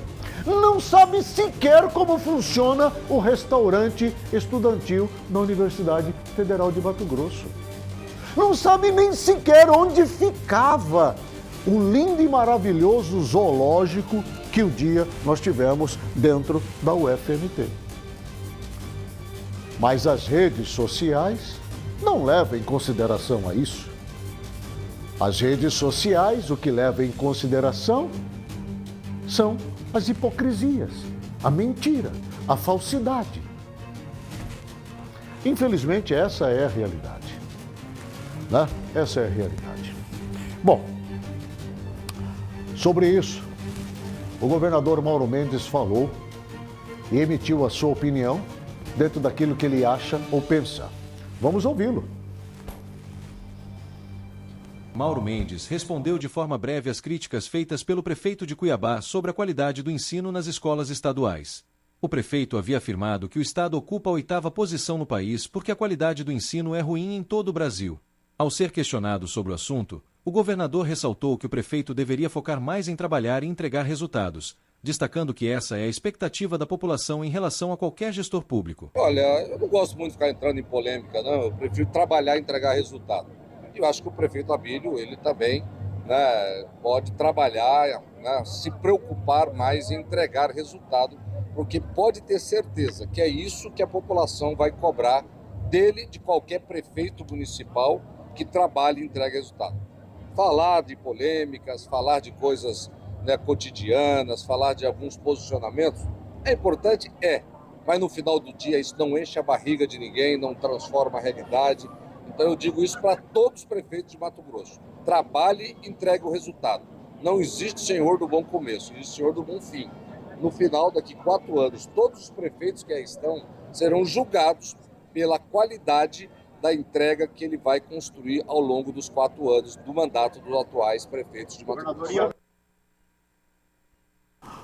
Não sabe sequer como funciona o restaurante estudantil da Universidade Federal de Mato Grosso. Não sabe nem sequer onde ficava o lindo e maravilhoso zoológico que um dia nós tivemos dentro da UFMT. Mas as redes sociais não levam em consideração a isso. As redes sociais, o que leva em consideração são as hipocrisias, a mentira, a falsidade. Infelizmente, essa é a realidade. Né? Essa é a realidade. Bom, sobre isso, o governador Mauro Mendes falou e emitiu a sua opinião dentro daquilo que ele acha ou pensa. Vamos ouvi-lo. Mauro Mendes respondeu de forma breve às críticas feitas pelo prefeito de Cuiabá sobre a qualidade do ensino nas escolas estaduais. O prefeito havia afirmado que o estado ocupa a 8ª posição no país porque a qualidade do ensino é ruim em todo o Brasil. Ao ser questionado sobre o assunto, o governador ressaltou que o prefeito deveria focar mais em trabalhar e entregar resultados, destacando que essa é a expectativa da população em relação a qualquer gestor público. Olha, eu não gosto muito de ficar entrando em polêmica, não. Eu prefiro trabalhar e entregar resultado. Eu acho que o prefeito Abílio, ele também, né, pode trabalhar, né, se preocupar mais em entregar resultado, porque pode ter certeza que é isso que a população vai cobrar dele, de qualquer prefeito municipal que trabalhe e entregue resultado. Falar de polêmicas, falar de coisas, né, cotidianas, falar de alguns posicionamentos, é importante, mas no final do dia isso não enche a barriga de ninguém, não transforma a realidade. Então eu digo isso para todos os prefeitos de Mato Grosso. Trabalhe e entregue o resultado. Não existe senhor do bom começo, existe senhor do bom fim. No final, daqui 4 anos, todos os prefeitos que aí estão serão julgados pela qualidade da entrega que ele vai construir ao longo dos 4 anos do mandato dos atuais prefeitos de Mato Grosso.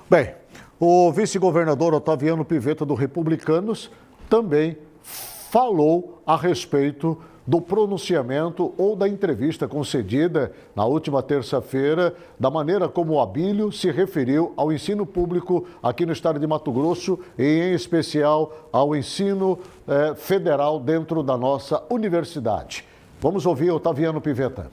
Bem, o vice-governador Otaviano Pivetta do Republicanos também falou a respeito do pronunciamento ou da entrevista concedida na última terça-feira, da maneira como o Abílio se referiu ao ensino público aqui no estado de Mato Grosso e, em especial, ao ensino federal dentro da nossa universidade. Vamos ouvir Otaviano Pivetta.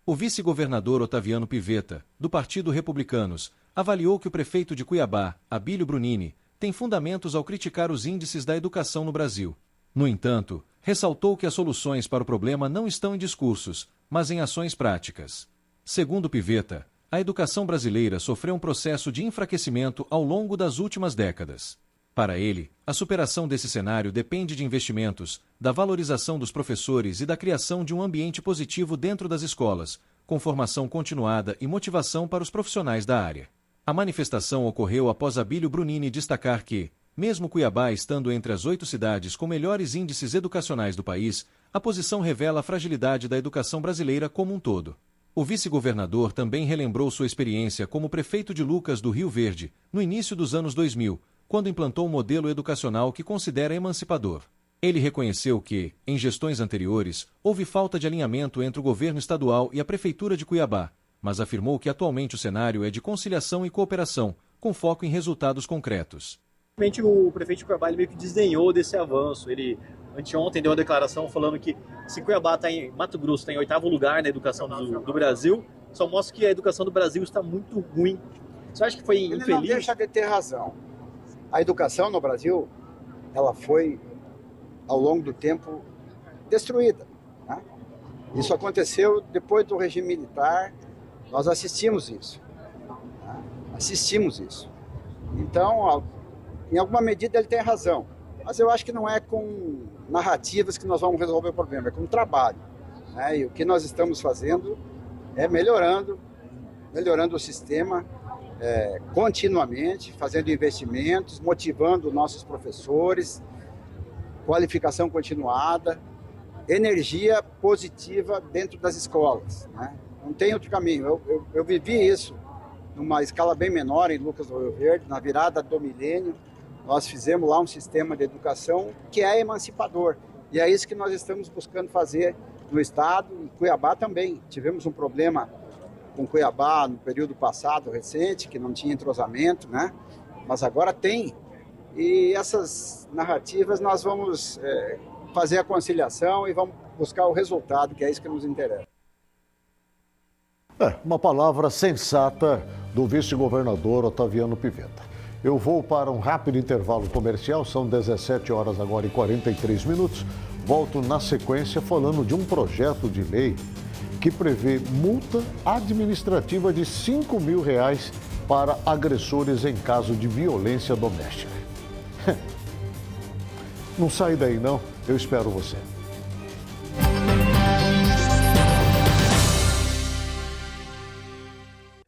O vice-governador Otaviano Pivetta, do Partido Republicanos, avaliou que o prefeito de Cuiabá, Abílio Brunini, tem fundamentos ao criticar os índices da educação no Brasil. No entanto, ressaltou que as soluções para o problema não estão em discursos, mas em ações práticas. Segundo Pivetta, a educação brasileira sofreu um processo de enfraquecimento ao longo das últimas décadas. Para ele, a superação desse cenário depende de investimentos, da valorização dos professores e da criação de um ambiente positivo dentro das escolas, com formação continuada e motivação para os profissionais da área. A manifestação ocorreu após Abílio Brunini destacar que, mesmo Cuiabá estando entre as 8 cidades com melhores índices educacionais do país, a posição revela a fragilidade da educação brasileira como um todo. O vice-governador também relembrou sua experiência como prefeito de Lucas do Rio Verde, no início dos anos 2000, quando implantou um modelo educacional que considera emancipador. Ele reconheceu que, em gestões anteriores, houve falta de alinhamento entre o governo estadual e a prefeitura de Cuiabá, mas afirmou que atualmente o cenário é de conciliação e cooperação, com foco em resultados concretos. O prefeito de Cuiabá meio que desdenhou desse avanço. Ele, anteontem, deu uma declaração falando que se Cuiabá Mato Grosso está em 8º lugar na educação do Brasil, só mostra que a educação do Brasil está muito ruim. Você acha que foi infeliz? Ele não deixa de ter razão. A educação no Brasil, ela foi, ao longo do tempo, destruída. Né? Isso aconteceu depois do regime militar, nós assistimos isso. Né? Assistimos isso. Então, em alguma medida ele tem razão, mas eu acho que não é com narrativas que nós vamos resolver o problema, é com trabalho. Né? E o que nós estamos fazendo é melhorando o sistema continuamente, fazendo investimentos, motivando nossos professores, qualificação continuada, energia positiva dentro das escolas. Né? Não tem outro caminho. Eu vivi isso numa escala bem menor em Lucas do Rio Verde, na virada do milênio. Nós fizemos lá um sistema de educação que é emancipador. E é isso que nós estamos buscando fazer no estado e Cuiabá também. Tivemos um problema com Cuiabá no período passado, recente, que não tinha entrosamento, né? Mas agora tem. E essas narrativas nós vamos fazer a conciliação e vamos buscar o resultado, que é isso que nos interessa. Uma palavra sensata do vice-governador Otaviano Pivetta. Eu vou para um rápido intervalo comercial, são 17 horas agora e 43 minutos. Volto na sequência falando de um projeto de lei que prevê multa administrativa de R$5 mil para agressores em caso de violência doméstica. Não sai daí não, eu espero você.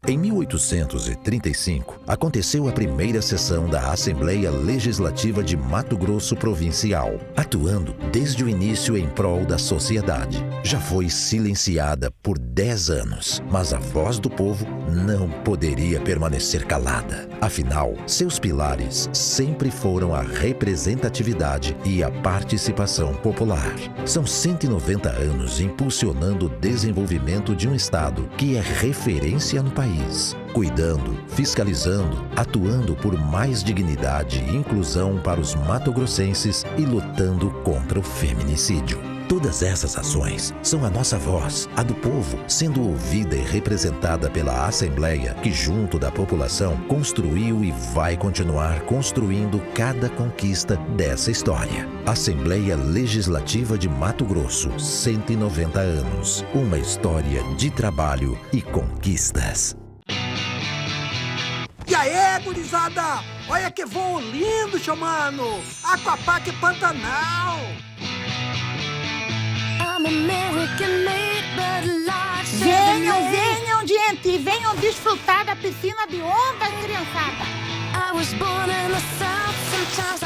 Em 1835, aconteceu a primeira sessão da Assembleia Legislativa de Mato Grosso Provincial, atuando desde o início em prol da sociedade. Já foi silenciada por 10 anos, mas a voz do povo não poderia permanecer calada. Afinal, seus pilares sempre foram a representatividade e a participação popular. São 190 anos impulsionando o desenvolvimento de um Estado que é referência no país. Cuidando, fiscalizando, atuando por mais dignidade e inclusão para os mato-grossenses e lutando contra o feminicídio. Todas essas ações são a nossa voz, a do povo, sendo ouvida e representada pela Assembleia, que junto da população construiu e vai continuar construindo cada conquista dessa história. Assembleia Legislativa de Mato Grosso, 190 anos. Uma história de trabalho e conquistas. E aí, gurizada? Olha que voo lindo, seu mano! Aquapark Pantanal! Venham, gente! Venham desfrutar da piscina de onda, criançada!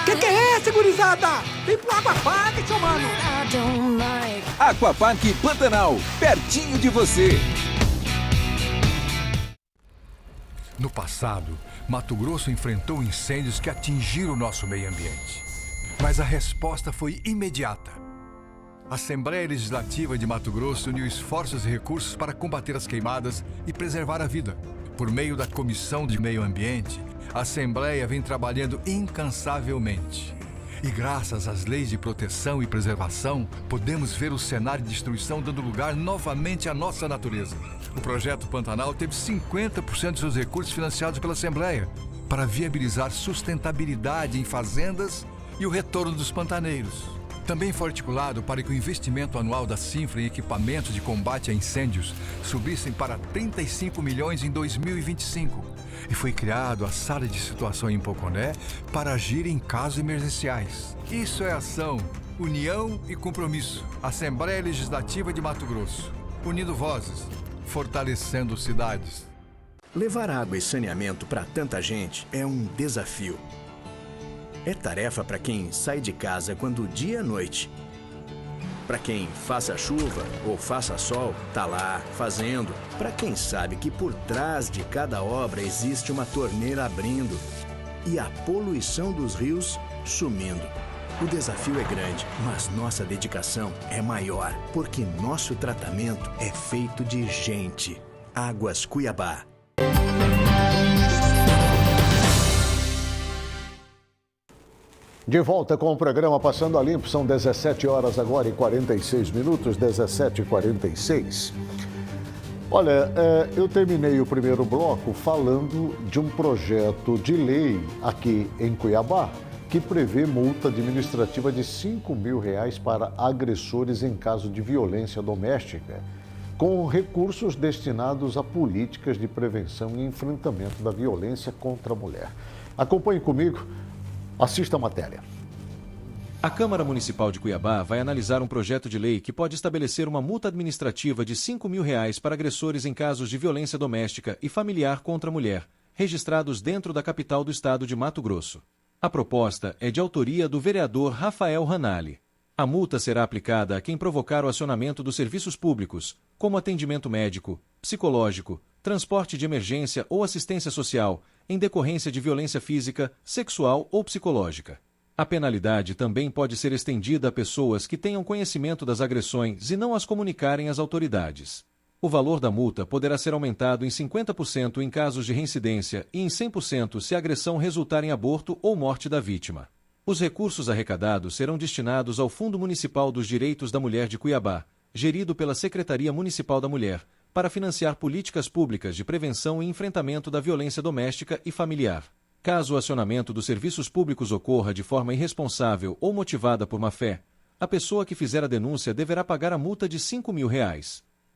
Que é esse, gurizada? Vem pro Aquapark, seu mano! Aquapark Pantanal, pertinho de você! No passado, Mato Grosso enfrentou incêndios que atingiram o nosso meio ambiente. Mas a resposta foi imediata. A Assembleia Legislativa de Mato Grosso uniu esforços e recursos para combater as queimadas e preservar a vida. Por meio da Comissão de Meio Ambiente, a Assembleia vem trabalhando incansavelmente. E graças às leis de proteção e preservação, podemos ver o cenário de destruição dando lugar novamente à nossa natureza. O projeto Pantanal teve 50% de seus recursos financiados pela Assembleia para viabilizar sustentabilidade em fazendas e o retorno dos pantaneiros. Também foi articulado para que o investimento anual da Cinfra em equipamentos de combate a incêndios subissem para 35 milhões em 2025, e foi criado a Sala de Situação em Poconé para agir em casos emergenciais. Isso é ação, união e compromisso. Assembleia Legislativa de Mato Grosso. Unindo vozes, fortalecendo cidades. Levar água e saneamento para tanta gente é um desafio. É tarefa para quem sai de casa quando o dia é noite. Para quem faça chuva ou faça sol, tá lá fazendo. Para quem sabe que por trás de cada obra existe uma torneira abrindo e a poluição dos rios sumindo. O desafio é grande, mas nossa dedicação é maior, porque nosso tratamento é feito de gente. Águas Cuiabá. De volta com o programa Passando a Limpo, são 17 horas agora e 46 minutos, 17h46. Olha, eu terminei o primeiro bloco falando de um projeto de lei aqui em Cuiabá que prevê multa administrativa de R$5 mil para agressores em caso de violência doméstica, com recursos destinados a políticas de prevenção e enfrentamento da violência contra a mulher. Acompanhe comigo. Assista a matéria. A Câmara Municipal de Cuiabá vai analisar um projeto de lei que pode estabelecer uma multa administrativa de R$5 mil para agressores em casos de violência doméstica e familiar contra a mulher, registrados dentro da capital do estado de Mato Grosso. A proposta é de autoria do vereador Rafael Ranalli. A multa será aplicada a quem provocar o acionamento dos serviços públicos, como atendimento médico, psicológico, transporte de emergência ou assistência social, em decorrência de violência física, sexual ou psicológica. A penalidade também pode ser estendida a pessoas que tenham conhecimento das agressões e não as comunicarem às autoridades. O valor da multa poderá ser aumentado em 50% em casos de reincidência e em 100% se a agressão resultar em aborto ou morte da vítima. Os recursos arrecadados serão destinados ao Fundo Municipal dos Direitos da Mulher de Cuiabá, gerido pela Secretaria Municipal da Mulher, para financiar políticas públicas de prevenção e enfrentamento da violência doméstica e familiar. Caso o acionamento dos serviços públicos ocorra de forma irresponsável ou motivada por má-fé, a pessoa que fizer a denúncia deverá pagar a multa de R$5 mil.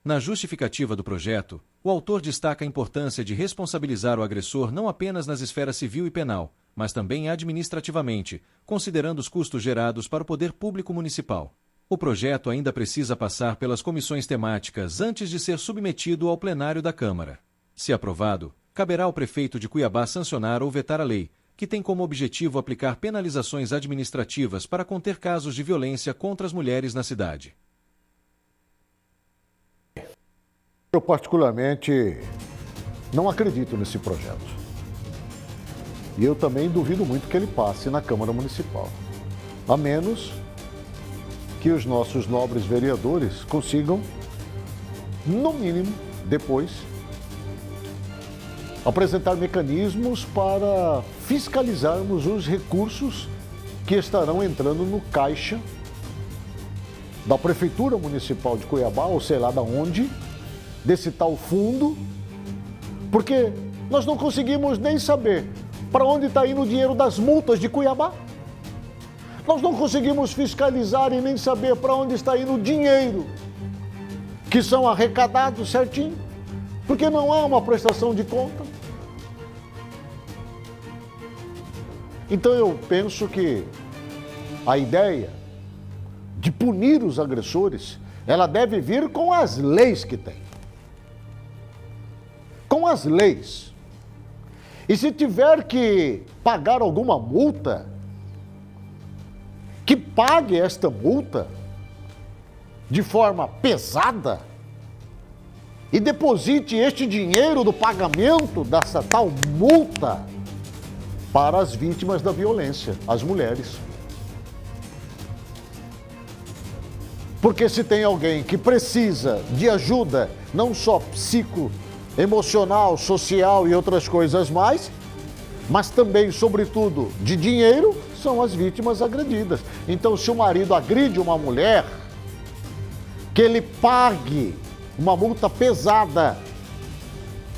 Na justificativa do projeto, o autor destaca a importância de responsabilizar o agressor não apenas nas esferas civil e penal, mas também administrativamente, considerando os custos gerados para o poder público municipal. O projeto ainda precisa passar pelas comissões temáticas antes de ser submetido ao plenário da Câmara. Se aprovado, caberá ao prefeito de Cuiabá sancionar ou vetar a lei, que tem como objetivo aplicar penalizações administrativas para conter casos de violência contra as mulheres na cidade. Eu particularmente não acredito nesse projeto. E eu também duvido muito que ele passe na Câmara Municipal. A menos que os nossos nobres vereadores consigam, no mínimo, depois, apresentar mecanismos para fiscalizarmos os recursos que estarão entrando no caixa da Prefeitura Municipal de Cuiabá, ou sei lá de onde, desse tal fundo, porque nós não conseguimos nem saber para onde está indo o dinheiro das multas de Cuiabá. Nós não conseguimos fiscalizar e nem saber para onde está indo o dinheiro que são arrecadados certinho, porque não há uma prestação de conta. Então eu penso que a ideia de punir os agressores, ela deve vir com as leis que tem. Com as leis. E se tiver que pagar alguma multa, que pague esta multa de forma pesada e deposite este dinheiro do pagamento dessa tal multa para as vítimas da violência, as mulheres. Porque se tem alguém que precisa de ajuda, não só psicoemocional, social e outras coisas mais, mas também, sobretudo, de dinheiro, são as vítimas agredidas. Então, se o marido agride uma mulher, que ele pague uma multa pesada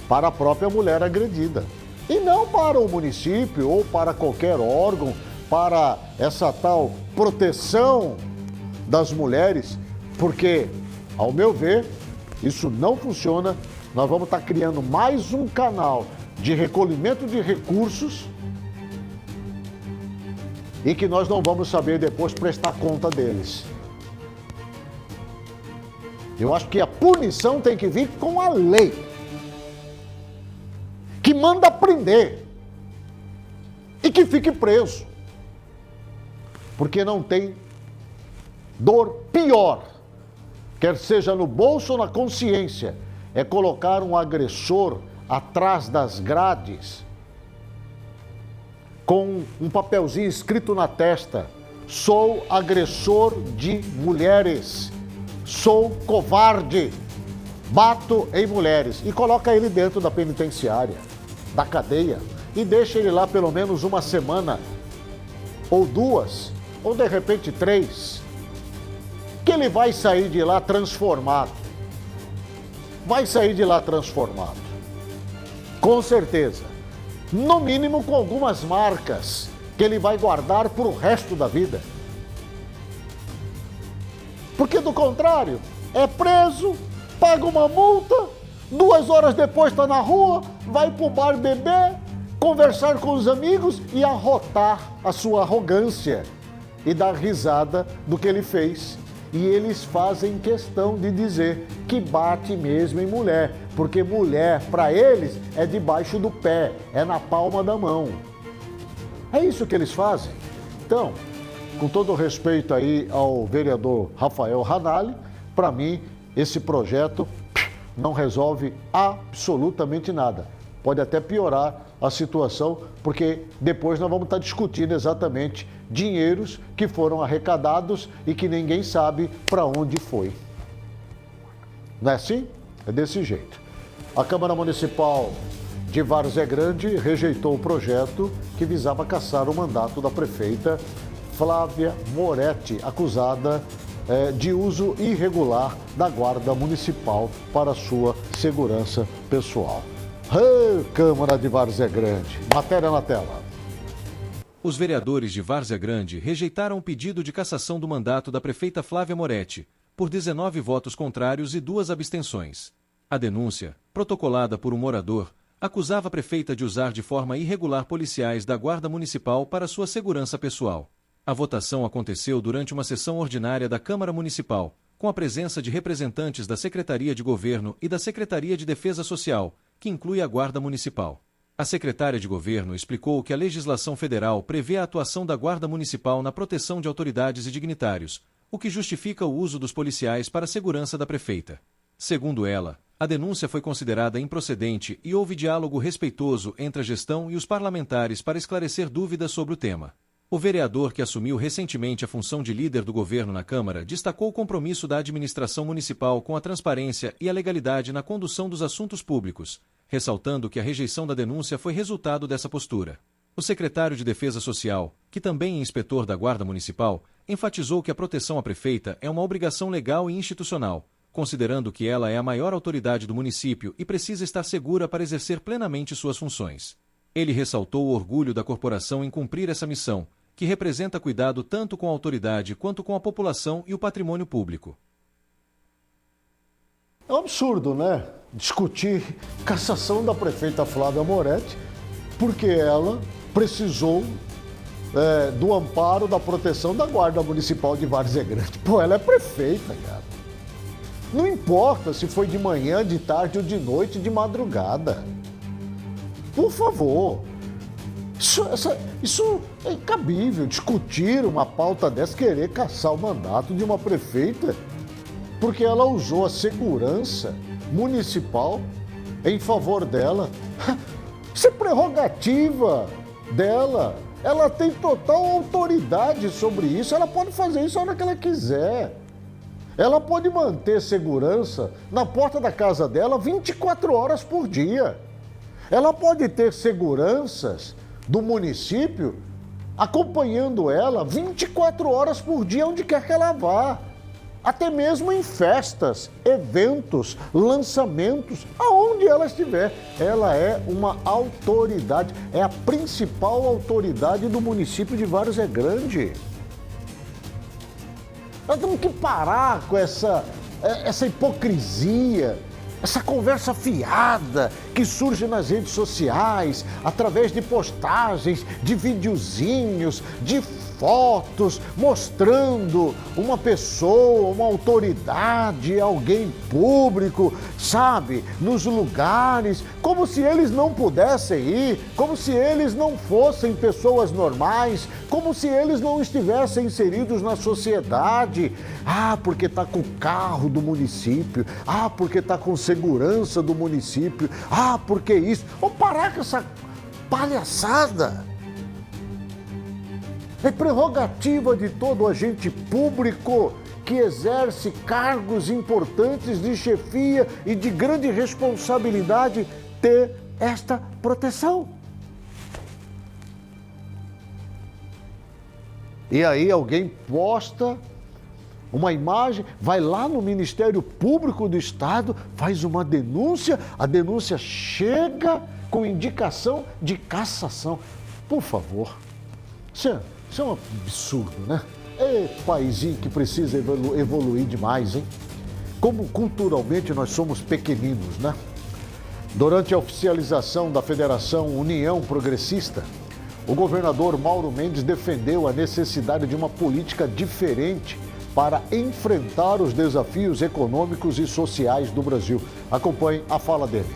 para a própria mulher agredida. E não para o município ou para qualquer órgão, para essa tal proteção das mulheres, porque, ao meu ver, isso não funciona. Nós vamos estar criando mais um canal de recolhimento de recursos e que nós não vamos saber depois prestar conta deles. Eu acho que a punição tem que vir com a lei, que manda prender e que fique preso. Porque não tem dor pior, quer seja no bolso ou na consciência, é colocar um agressor atrás das grades com um papelzinho escrito na testa: sou agressor de mulheres, sou covarde, bato em mulheres, e coloca ele dentro da penitenciária, da cadeia, e deixa ele lá pelo menos uma semana, ou 2, ou de repente 3, que ele vai sair de lá transformado. Vai sair de lá transformado. Com certeza. No mínimo com algumas marcas que ele vai guardar para o resto da vida. Porque do contrário, é preso, paga uma multa, 2 horas depois está na rua, vai pro bar beber, conversar com os amigos e arrotar a sua arrogância e dar risada do que ele fez. E eles fazem questão de dizer que bate mesmo em mulher, porque mulher, para eles, é debaixo do pé, é na palma da mão. É isso que eles fazem. Então, com todo o respeito aí ao vereador Rafael Ranalli, para mim, esse projeto não resolve absolutamente nada. Pode até piorar a situação, porque depois nós vamos estar discutindo exatamente dinheiros que foram arrecadados e que ninguém sabe para onde foi. Não é assim? É desse jeito. A Câmara Municipal de Várzea Grande rejeitou o projeto que visava cassar o mandato da prefeita Flávia Moretti, acusada de uso irregular da Guarda Municipal para sua segurança pessoal. Câmara de Várzea Grande. Matéria na tela. Os vereadores de Várzea Grande rejeitaram o pedido de cassação do mandato da prefeita Flávia Moretti, por 19 votos contrários e 2 abstenções. A denúncia, protocolada por um morador, acusava a prefeita de usar de forma irregular policiais da Guarda Municipal para sua segurança pessoal. A votação aconteceu durante uma sessão ordinária da Câmara Municipal, com a presença de representantes da Secretaria de Governo e da Secretaria de Defesa Social, que inclui a Guarda Municipal. A secretária de Governo explicou que a legislação federal prevê a atuação da Guarda Municipal na proteção de autoridades e dignitários, o que justifica o uso dos policiais para a segurança da prefeita. Segundo ela, a denúncia foi considerada improcedente e houve diálogo respeitoso entre a gestão e os parlamentares para esclarecer dúvidas sobre o tema. O vereador, que assumiu recentemente a função de líder do governo na Câmara, destacou o compromisso da administração municipal com a transparência e a legalidade na condução dos assuntos públicos, ressaltando que a rejeição da denúncia foi resultado dessa postura. O secretário de Defesa Social, que também é inspetor da Guarda Municipal, enfatizou que a proteção à prefeita é uma obrigação legal e institucional, considerando que ela é a maior autoridade do município e precisa estar segura para exercer plenamente suas funções. Ele ressaltou o orgulho da corporação em cumprir essa missão, que representa cuidado tanto com a autoridade quanto com a população e o patrimônio público. É um absurdo, né? Discutir cassação da prefeita Flávia Moretti, porque ela precisou do amparo, da proteção da Guarda Municipal de Várzea Grande. Pô, ela é prefeita, cara. Não importa se foi de manhã, de tarde ou de noite, de madrugada. Por favor. Isso é incabível, discutir uma pauta dessa, querer cassar o mandato de uma prefeita, porque ela usou a segurança municipal em favor dela. Isso é prerrogativa dela. Ela tem total autoridade sobre isso. Ela pode fazer isso a hora que ela quiser. Ela pode manter segurança na porta da casa dela 24 horas por dia. Ela pode ter seguranças do município acompanhando ela 24 horas por dia, onde quer que ela vá. Até mesmo em festas, eventos, lançamentos, aonde ela estiver. Ela é uma autoridade, é a principal autoridade do município de Várzea Grande. Nós temos que parar com essa hipocrisia, essa conversa fiada, que surge nas redes sociais, através de postagens, de videozinhos, de fotos, mostrando uma pessoa, uma autoridade, alguém público, sabe, nos lugares, como se eles não pudessem ir, como se eles não fossem pessoas normais, como se eles não estivessem inseridos na sociedade. Ah, porque está com o carro do município, ah, porque está com segurança do município, ah, porque isso. Vamos parar com essa palhaçada. É prerrogativa de todo agente público que exerce cargos importantes de chefia e de grande responsabilidade ter esta proteção. E aí alguém posta uma imagem, vai lá no Ministério Público do Estado, faz uma denúncia, a denúncia chega com indicação de cassação. Por favor, isso é um absurdo, né? É paizinho que precisa evoluir demais, hein? Como culturalmente nós somos pequeninos, né? Durante a oficialização da Federação União Progressista, o governador Mauro Mendes defendeu a necessidade de uma política diferente para enfrentar os desafios econômicos e sociais do Brasil. Acompanhe a fala dele.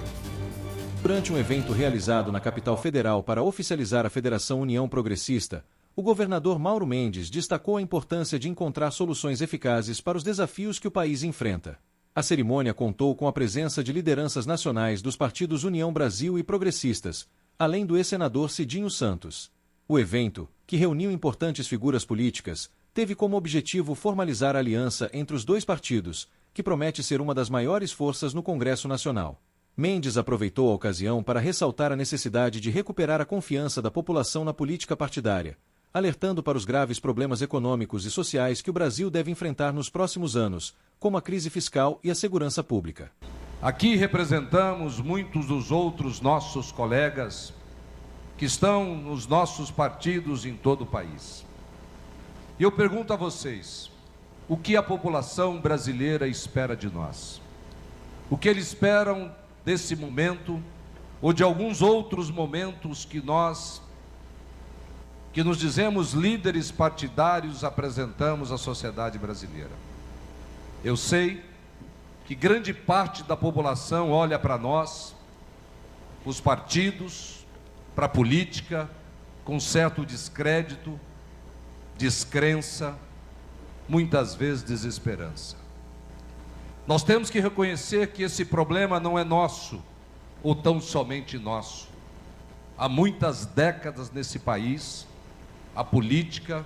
Durante um evento realizado na capital federal para oficializar a Federação União Progressista, o governador Mauro Mendes destacou a importância de encontrar soluções eficazes para os desafios que o país enfrenta. A cerimônia contou com a presença de lideranças nacionais dos partidos União Brasil e Progressistas, além do ex-senador Cidinho Santos. O evento, que reuniu importantes figuras políticas, teve como objetivo formalizar a aliança entre os dois partidos, que promete ser uma das maiores forças no Congresso Nacional. Mendes aproveitou a ocasião para ressaltar a necessidade de recuperar a confiança da população na política partidária, alertando para os graves problemas econômicos e sociais que o Brasil deve enfrentar nos próximos anos, como a crise fiscal e a segurança pública. Aqui representamos muitos dos outros nossos colegas que estão nos nossos partidos em todo o país. E eu pergunto a vocês, o que a população brasileira espera de nós? O que eles esperam desse momento ou de alguns outros momentos que nós, que nos dizemos líderes partidários, apresentamos à sociedade brasileira? Eu sei que grande parte da população olha para nós, os partidos, para a política, com certo descrédito, descrença, muitas vezes desesperança. Nós temos que reconhecer que esse problema não é nosso, ou tão somente nosso. Há muitas décadas nesse país, a política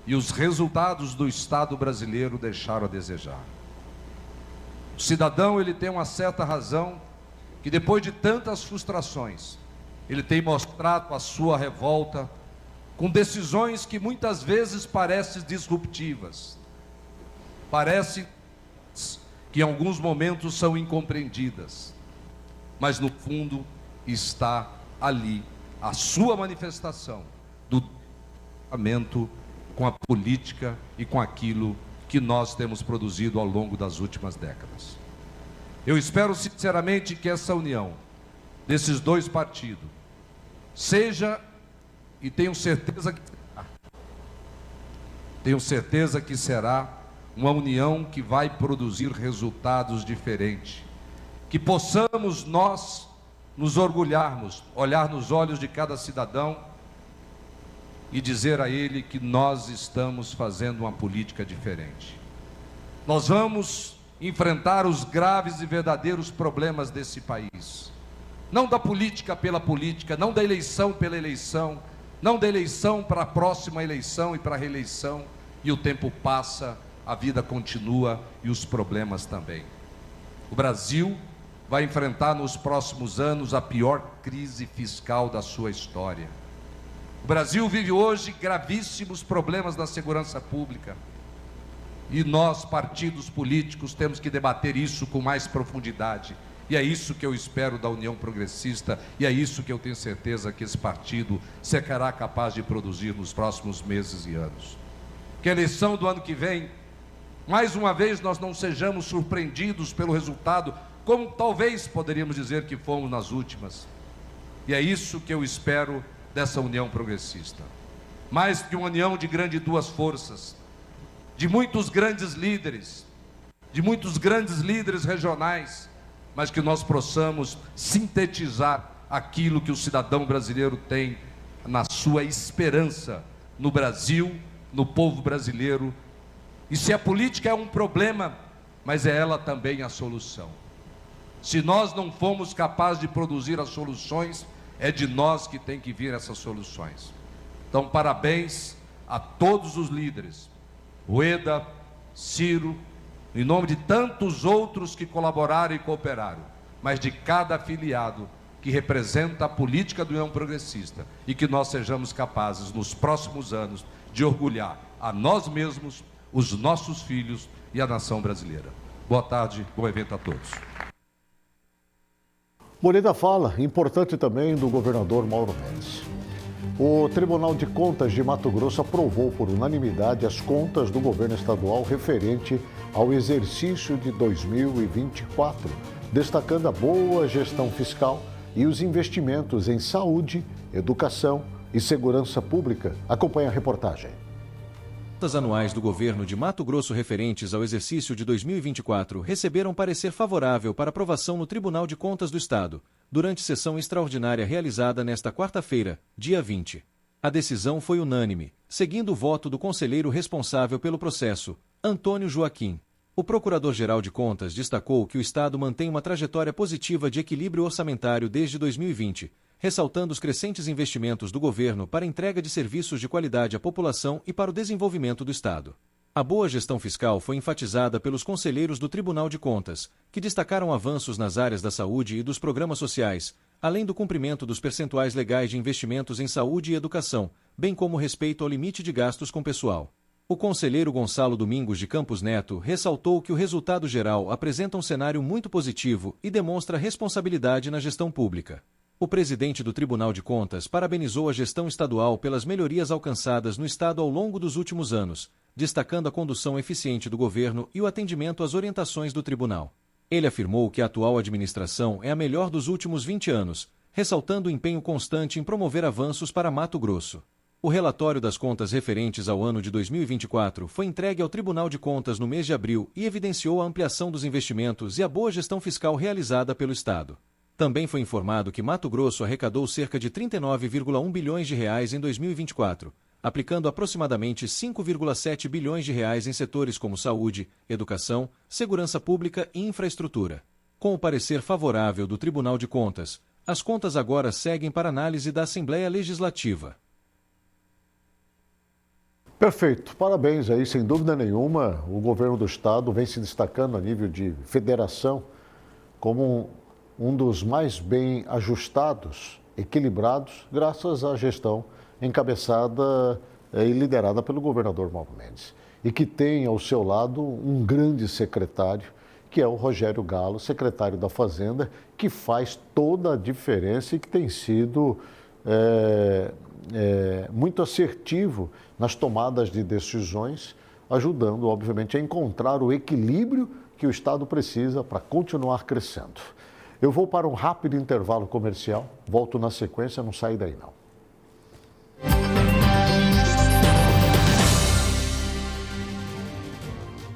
e os resultados do Estado brasileiro deixaram a desejar. O cidadão, ele tem uma certa razão, que depois de tantas frustrações, ele tem mostrado a sua revolta com decisões que muitas vezes parecem disruptivas, parecem que em alguns momentos são incompreendidas, mas no fundo está ali a sua manifestação do comportamento com a política e com aquilo que nós temos produzido ao longo das últimas décadas. Eu espero sinceramente que essa união desses dois partidos seja, e tenho certeza que será uma união que vai produzir resultados diferentes, que possamos nós nos orgulharmos, olhar nos olhos de cada cidadão e dizer a ele que nós estamos fazendo uma política diferente. Nós vamos enfrentar os graves e verdadeiros problemas desse país. Não da política pela política, não da eleição pela eleição, não da eleição para a próxima eleição e para a reeleição, e o tempo passa, a vida continua e os problemas também. O Brasil vai enfrentar nos próximos anos a pior crise fiscal da sua história. O Brasil vive hoje gravíssimos problemas na segurança pública. E nós, partidos políticos, temos que debater isso com mais profundidade. E é isso que eu espero da União Progressista, e é isso que eu tenho certeza que esse partido será capaz de produzir nos próximos meses e anos. Que a eleição do ano que vem, mais uma vez, nós não sejamos surpreendidos pelo resultado como talvez poderíamos dizer que fomos nas últimas. E é isso que eu espero dessa união progressista. Mais que uma união de grandes duas forças, de muitos grandes líderes regionais, mas que nós possamos sintetizar aquilo que o cidadão brasileiro tem na sua esperança no Brasil, no povo brasileiro. E se a política é um problema, mas é ela também a solução. Se nós não formos capazes de produzir as soluções, é de nós que tem que vir essas soluções. Então, parabéns a todos os líderes, Rueda, Ciro, em nome de tantos outros que colaboraram e cooperaram, mas de cada afiliado que representa a política do União Progressista, e que nós sejamos capazes, nos próximos anos, de orgulhar a nós mesmos, os nossos filhos e a nação brasileira. Boa tarde, bom evento a todos. Bonita fala, importante também do governador Mauro Mendes. O Tribunal de Contas de Mato Grosso aprovou por unanimidade as contas do governo estadual referente ao exercício de 2024, destacando a boa gestão fiscal e os investimentos em saúde, educação e segurança pública. Acompanhe a reportagem. As anuais do governo de Mato Grosso referentes ao exercício de 2024 receberam parecer favorável para aprovação no Tribunal de Contas do Estado, durante sessão extraordinária realizada nesta quarta-feira, dia 20. A decisão foi unânime, seguindo o voto do conselheiro responsável pelo processo, Antônio Joaquim. O Procurador-Geral de Contas destacou que o Estado mantém uma trajetória positiva de equilíbrio orçamentário desde 2020, ressaltando os crescentes investimentos do governo para a entrega de serviços de qualidade à população e para o desenvolvimento do Estado. A boa gestão fiscal foi enfatizada pelos conselheiros do Tribunal de Contas, que destacaram avanços nas áreas da saúde e dos programas sociais, além do cumprimento dos percentuais legais de investimentos em saúde e educação, bem como respeito ao limite de gastos com pessoal. O conselheiro Gonçalo Domingos de Campos Neto ressaltou que o resultado geral apresenta um cenário muito positivo e demonstra responsabilidade na gestão pública. O presidente do Tribunal de Contas parabenizou a gestão estadual pelas melhorias alcançadas no Estado ao longo dos últimos anos, destacando a condução eficiente do governo e o atendimento às orientações do tribunal. Ele afirmou que a atual administração é a melhor dos últimos 20 anos, ressaltando o empenho constante em promover avanços para Mato Grosso. O relatório das contas referentes ao ano de 2024 foi entregue ao Tribunal de Contas no mês de abril e evidenciou a ampliação dos investimentos e a boa gestão fiscal realizada pelo Estado. Também foi informado que Mato Grosso arrecadou cerca de 39,1 bilhões de reais em 2024, aplicando aproximadamente 5,7 bilhões de reais em setores como saúde, educação, segurança pública e infraestrutura. Com o parecer favorável do Tribunal de Contas, as contas agora seguem para análise da Assembleia Legislativa. Perfeito, parabéns aí, sem dúvida nenhuma, o governo do estado vem se destacando a nível de federação como um dos mais bem ajustados, equilibrados, graças à gestão encabeçada e liderada pelo governador Mauro Mendes. E que tem ao seu lado um grande secretário, que é o Rogério Galo, secretário da Fazenda, que faz toda a diferença e que tem sido muito assertivo nas tomadas de decisões, ajudando, obviamente, a encontrar o equilíbrio que o Estado precisa para continuar crescendo. Eu vou para um rápido intervalo comercial, volto na sequência, não sai daí não.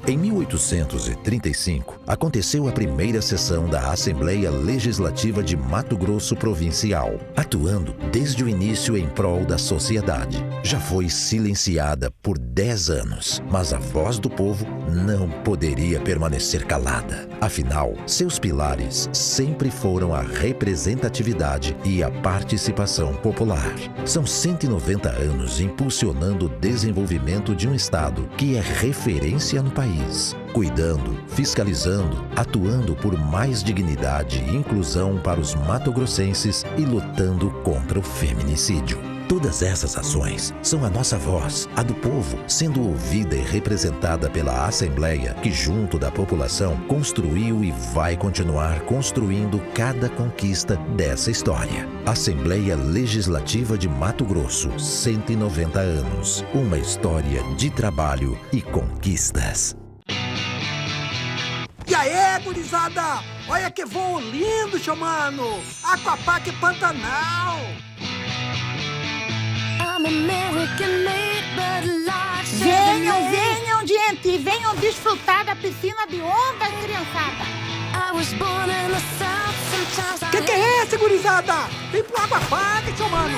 Em 1835, aconteceu a primeira sessão da Assembleia Legislativa de Mato Grosso Provincial, atuando desde o início em prol da sociedade. Já foi silenciada por 10 anos, mas a voz do povo não poderia permanecer calada. Afinal, seus pilares sempre foram a representatividade e a participação popular. São 190 anos impulsionando o desenvolvimento de um Estado que é referência no país. Cuidando, fiscalizando, atuando por mais dignidade e inclusão para os matogrossenses e lutando contra o feminicídio. Todas essas ações são a nossa voz, a do povo, sendo ouvida e representada pela Assembleia, que junto da população construiu e vai continuar construindo cada conquista dessa história. Assembleia Legislativa de Mato Grosso, 190 anos. Uma história de trabalho e conquistas. E aí, gurizada! Olha que voo lindo, seu mano! Aquapark Pantanal! Venham, gente! Venham desfrutar da piscina de onda, criançada! Que é esse, gurizada? Vem pro Aquapark, seu mano!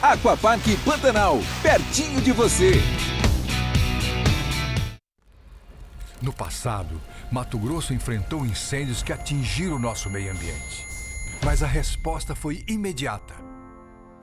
Aquapark Pantanal, pertinho de você. No passado, Mato Grosso enfrentou incêndios que atingiram o nosso meio ambiente. Mas a resposta foi imediata.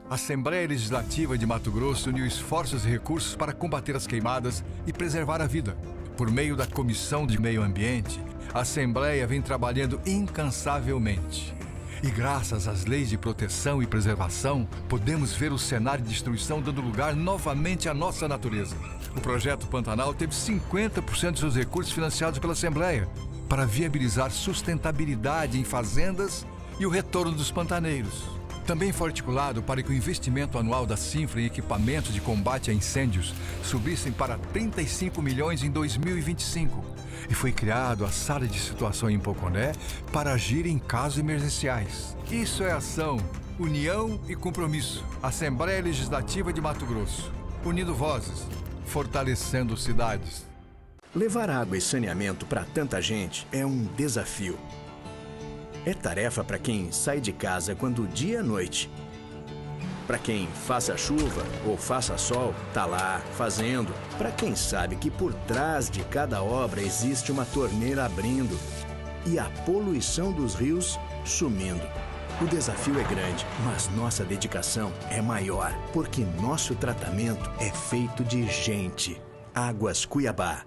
A Assembleia Legislativa de Mato Grosso uniu esforços e recursos para combater as queimadas e preservar a vida. Por meio da Comissão de Meio Ambiente, a Assembleia vem trabalhando incansavelmente. E graças às leis de proteção e preservação, podemos ver o cenário de destruição dando lugar novamente à nossa natureza. O projeto Pantanal teve 50% de seus recursos financiados pela Assembleia para viabilizar sustentabilidade em fazendas e o retorno dos pantaneiros. Também foi articulado para que o investimento anual da Cinfra em equipamentos de combate a incêndios subissem para 35 milhões em 2025. E foi criado a Sala de Situação em Poconé para agir em casos emergenciais. Isso é ação, união e compromisso. Assembleia Legislativa de Mato Grosso. Unindo vozes, fortalecendo cidades. Levar água e saneamento para tanta gente é um desafio. É tarefa para quem sai de casa quando dia é noite. Para quem faça chuva ou faça sol, tá lá fazendo. Para quem sabe que por trás de cada obra existe uma torneira abrindo e a poluição dos rios sumindo. O desafio é grande, mas nossa dedicação é maior, porque nosso tratamento é feito de gente. Águas Cuiabá.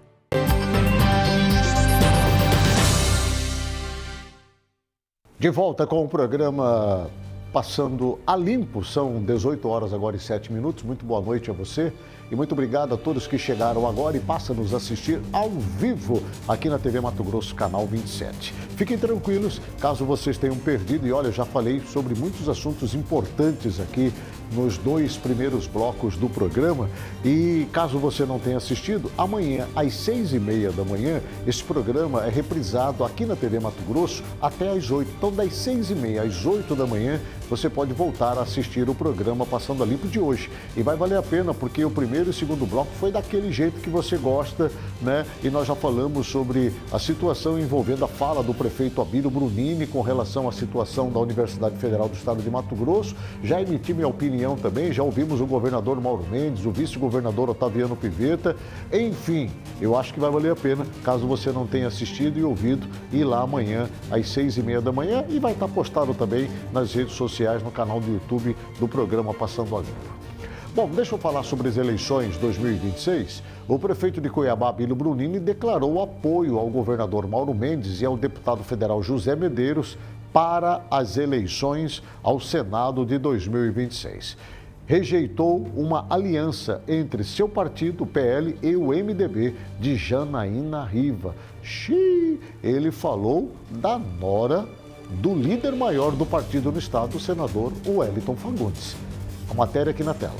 De volta com o programa Passando a Limpo, são 18 horas agora e 7 minutos. Muito boa noite a você e muito obrigado a todos que chegaram agora e passam a nos assistir ao vivo aqui na TV Mato Grosso, canal 27. Fiquem tranquilos, caso vocês tenham perdido, e olha, já falei sobre muitos assuntos importantes aqui nos 2 primeiros blocos do programa, e caso você não tenha assistido, amanhã às 6h30 da manhã, esse programa é reprisado aqui na TV Mato Grosso até às 8. Então, das 6h30 às 8 da manhã, você pode voltar a assistir o programa Passando a Limpo de hoje. E vai valer a pena, porque o primeiro e o segundo bloco foi daquele jeito que você gosta, né? E nós já falamos sobre a situação envolvendo a fala do prefeito Abílio Brunini com relação à situação da Universidade Federal do Estado de Mato Grosso. Já emiti minha opinião também, já ouvimos o governador Mauro Mendes, o vice-governador Otaviano Pivetta. Enfim, eu acho que vai valer a pena, caso você não tenha assistido e ouvido, ir lá amanhã às 6h30 da manhã, e vai estar postado também nas redes sociais, no canal do YouTube do programa Passando a Limpo. Bom, deixa eu falar sobre as eleições 2026. O prefeito de Cuiabá, Abílio Brunini, declarou apoio ao governador Mauro Mendes e ao deputado federal José Medeiros para as eleições ao Senado de 2026. Rejeitou uma aliança entre seu partido, o PL, e o MDB de Janaína Riva. Ele falou da nora do líder maior do partido no estado, o senador Wellington Fagundes. A matéria aqui na tela.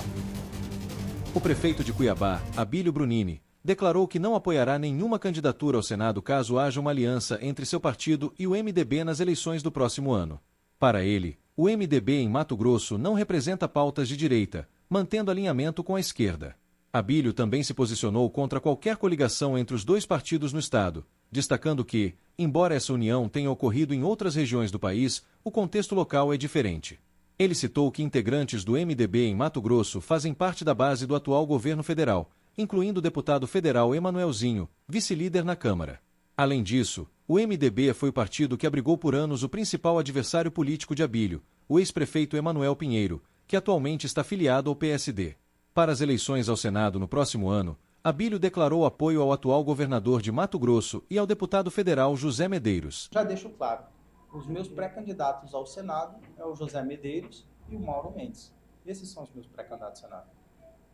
O prefeito de Cuiabá, Abílio Brunini, declarou que não apoiará nenhuma candidatura ao Senado caso haja uma aliança entre seu partido e o MDB nas eleições do próximo ano. Para ele, o MDB em Mato Grosso não representa pautas de direita, mantendo alinhamento com a esquerda. Abílio também se posicionou contra qualquer coligação entre os 2 partidos no estado, destacando que, embora essa união tenha ocorrido em outras regiões do país, o contexto local é diferente. Ele citou que integrantes do MDB em Mato Grosso fazem parte da base do atual governo federal, incluindo o deputado federal Emanuelzinho, vice-líder na Câmara. Além disso, o MDB foi o partido que abrigou por anos o principal adversário político de Abílio, o ex-prefeito Emanuel Pinheiro, que atualmente está filiado ao PSD. Para as eleições ao Senado no próximo ano, Abílio declarou apoio ao atual governador de Mato Grosso e ao deputado federal José Medeiros. Já deixo claro, os meus pré-candidatos ao Senado é o José Medeiros e o Mauro Mendes. Esses são os meus pré-candidatos ao Senado.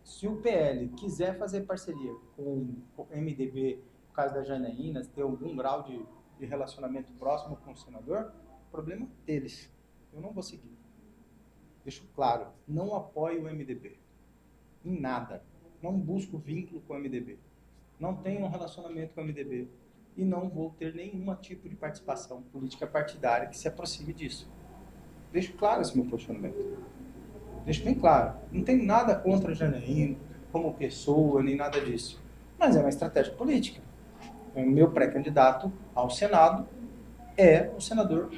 Se o PL quiser fazer parceria com o MDB, no caso da Janaína, ter algum grau de relacionamento próximo com o senador, problema deles. Eu não vou seguir. Deixo claro, não apoio o MDB. Em nada. Não busco vínculo com o MDB. Não tenho um relacionamento com o MDB. e não vou ter nenhum tipo de participação política partidária que se aproxime disso. Deixo claro esse meu posicionamento. Deixo bem claro. Não tenho nada contra Janaíno como pessoa, nem nada disso. Mas é uma estratégia política. O meu pré-candidato ao Senado é o senador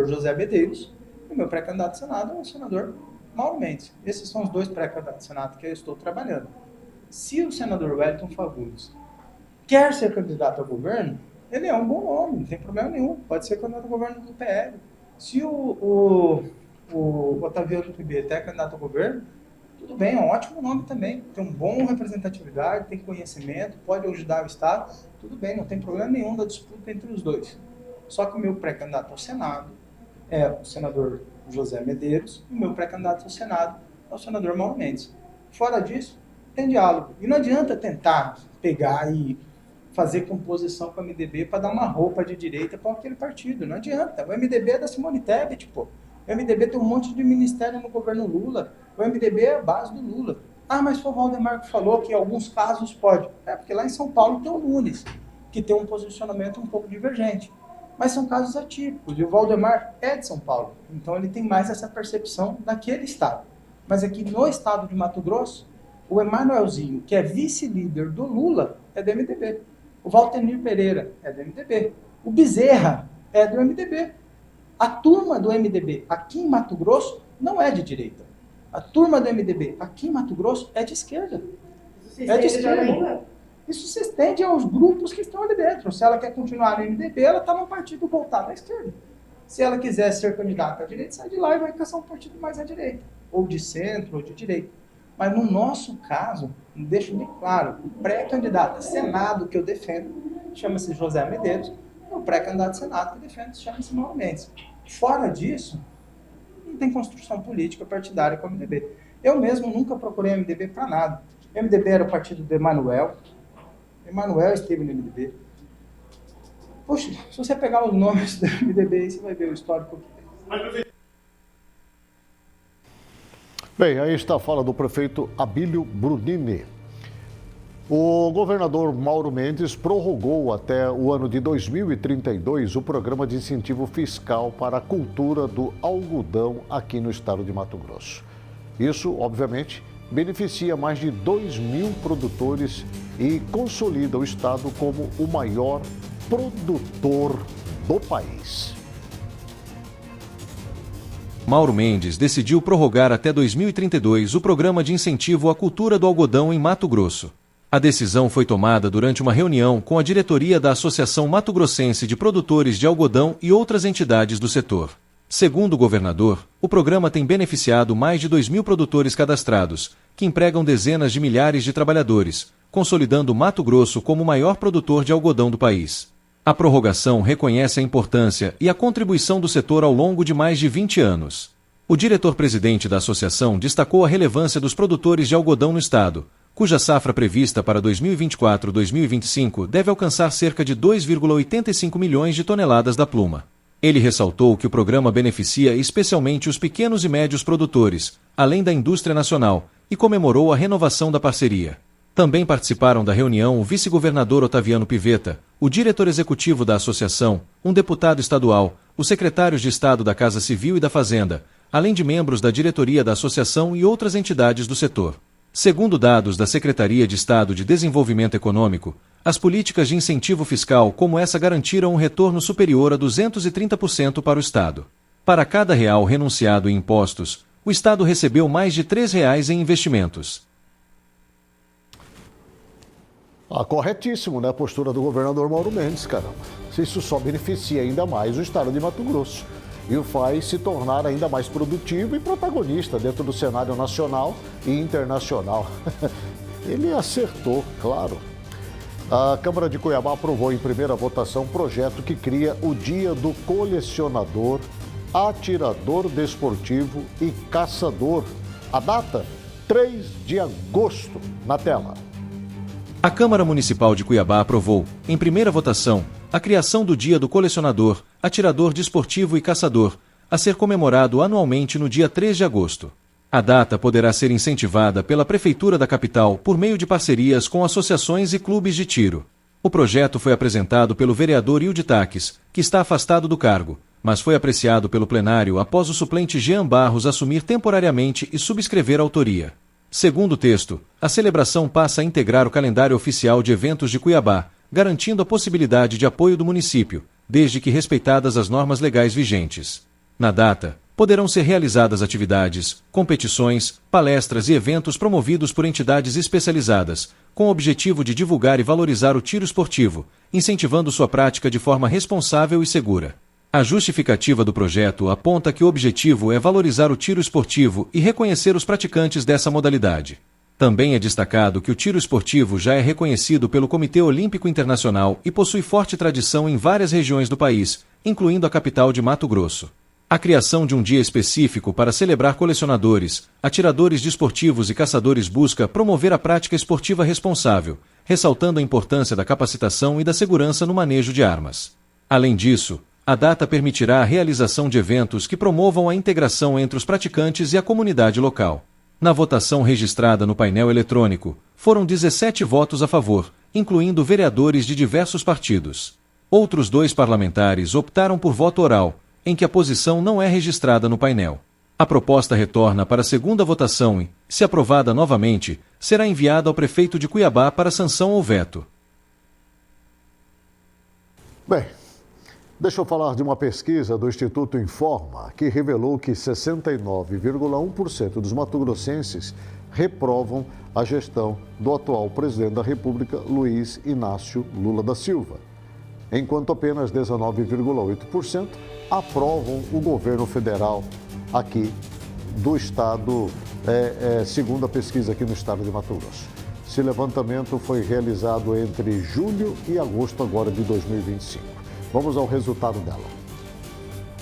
José Medeiros, e o meu pré-candidato ao Senado é o senador Mauro Mendes. Esses são os dois pré-candidatos ao Senado que eu estou trabalhando. Se o senador Wellington Fagundes quer ser candidato ao governo, ele é um bom nome, não tem problema nenhum. Pode ser candidato ao governo do PL. Se o Otaviano Pibeta é candidato ao governo, tudo bem, é um ótimo nome também. Tem uma boa representatividade, tem conhecimento, pode ajudar o Estado. Tudo bem, não tem problema nenhum da disputa entre os dois. Só que o meu pré-candidato ao Senado é o senador José Medeiros e o meu pré-candidato ao Senado é o senador Mauro Mendes. Fora disso, tem diálogo. E não adianta tentar pegar e fazer composição com o MDB para dar uma roupa de direita para aquele partido. Não adianta. O MDB é da Simone Tebet, pô. O MDB tem um monte de ministério no governo Lula. O MDB é a base do Lula. Ah, mas foi o Valdemar que falou que em alguns casos pode. É, porque lá em São Paulo tem o Nunes, que tem um posicionamento um pouco divergente. Mas são casos atípicos. E o Valdemar é de São Paulo. Então ele tem mais essa percepção daquele estado. Mas aqui no estado de Mato Grosso, o Emanuelzinho, que é vice-líder do Lula, é do MDB. O Valtenir Pereira é do MDB. O Bezerra é do MDB. A turma do MDB aqui em Mato Grosso não é de direita. A turma do MDB aqui em Mato Grosso é de esquerda. É de esquerda. Isso se estende aos grupos que estão ali dentro. Se ela quer continuar no MDB, ela está num partido voltado à esquerda. Se ela quiser ser candidata à direita, sai de lá e vai caçar um partido mais à direita. Ou de centro, ou de direita. Mas no nosso caso, deixo bem claro, o pré-candidato a Senado que eu defendo chama-se José Medeiros, e o pré-candidato a Senado que eu defendo chama-se Mauro Mendes. Fora disso, não tem construção política partidária com o MDB. Eu mesmo nunca procurei MDB para nada. O MDB era o partido do Emanuel. Emanuel esteve no MDB. Poxa, se você pegar os nomes do MDB aí, você vai ver o histórico que tem. Bem, aí está a fala do prefeito Abílio Brunini. O governador Mauro Mendes prorrogou até o ano de 2032 o programa de incentivo fiscal para a cultura do algodão aqui no estado de Mato Grosso. Isso, obviamente, beneficia mais de 2.000 produtores e consolida o estado como o maior produtor do país. Mauro Mendes decidiu prorrogar até 2032 o programa de incentivo à cultura do algodão em Mato Grosso. A decisão foi tomada durante uma reunião com a diretoria da Associação Mato Grossense de Produtores de Algodão e outras entidades do setor. Segundo o governador, o programa tem beneficiado mais de 2.000 produtores cadastrados, que empregam dezenas de milhares de trabalhadores, consolidando Mato Grosso como o maior produtor de algodão do país. A prorrogação reconhece a importância e a contribuição do setor ao longo de mais de 20 anos. O diretor-presidente da associação destacou a relevância dos produtores de algodão no estado, cuja safra prevista para 2024-2025 deve alcançar cerca de 2,85 milhões de toneladas da pluma. Ele ressaltou que o programa beneficia especialmente os pequenos e médios produtores, além da indústria nacional, e comemorou a renovação da parceria. Também participaram da reunião o vice-governador Otaviano Piveta, o diretor executivo da associação, um deputado estadual, os secretários de Estado da Casa Civil e da Fazenda, além de membros da diretoria da associação e outras entidades do setor. Segundo dados da Secretaria de Estado de Desenvolvimento Econômico, as políticas de incentivo fiscal como essa garantiram um retorno superior a 230% para o Estado. Para cada real renunciado em impostos, o Estado recebeu mais de R$ 3 em investimentos. Corretíssimo, né? A postura do governador Mauro Mendes, caramba. Isso só beneficia ainda mais o estado de Mato Grosso e o faz se tornar ainda mais produtivo e protagonista dentro do cenário nacional e internacional. Ele acertou, claro. A Câmara de Cuiabá aprovou em primeira votação um projeto que cria o Dia do Colecionador, Atirador Desportivo e Caçador. A data, 3 de agosto, na tela. A Câmara Municipal de Cuiabá aprovou, em primeira votação, a criação do Dia do Colecionador, Atirador Desportivo e Caçador, a ser comemorado anualmente no dia 3 de agosto. A data poderá ser incentivada pela Prefeitura da capital por meio de parcerias com associações e clubes de tiro. O projeto foi apresentado pelo vereador Hilde Taques, que está afastado do cargo, mas foi apreciado pelo plenário após o suplente Jean Barros assumir temporariamente e subscrever a autoria. Segundo o texto, a celebração passa a integrar o calendário oficial de eventos de Cuiabá, garantindo a possibilidade de apoio do município, desde que respeitadas as normas legais vigentes. Na data, poderão ser realizadas atividades, competições, palestras e eventos promovidos por entidades especializadas, com o objetivo de divulgar e valorizar o tiro esportivo, incentivando sua prática de forma responsável e segura. A justificativa do projeto aponta que o objetivo é valorizar o tiro esportivo e reconhecer os praticantes dessa modalidade. Também é destacado que o tiro esportivo já é reconhecido pelo Comitê Olímpico Internacional e possui forte tradição em várias regiões do país, incluindo a capital de Mato Grosso. A criação de um dia específico para celebrar colecionadores, atiradores desportivos e caçadores busca promover a prática esportiva responsável, ressaltando a importância da capacitação e da segurança no manejo de armas. Além disso, a data permitirá a realização de eventos que promovam a integração entre os praticantes e a comunidade local. Na votação registrada no painel eletrônico, foram 17 votos a favor, incluindo vereadores de diversos partidos. Outros 2 parlamentares optaram por voto oral, em que a posição não é registrada no painel. A proposta retorna para a segunda votação e, se aprovada novamente, será enviada ao prefeito de Cuiabá para sanção ou veto. Bem, deixa eu falar de uma pesquisa do Instituto Informa, que revelou que 69,1% dos mato-grossenses reprovam a gestão do atual presidente da República, Luiz Inácio Lula da Silva, enquanto apenas 19,8% aprovam o governo federal aqui do estado, segundo a pesquisa aqui no estado de Mato Grosso. Esse levantamento foi realizado entre julho e agosto agora de 2025. Vamos ao resultado dela.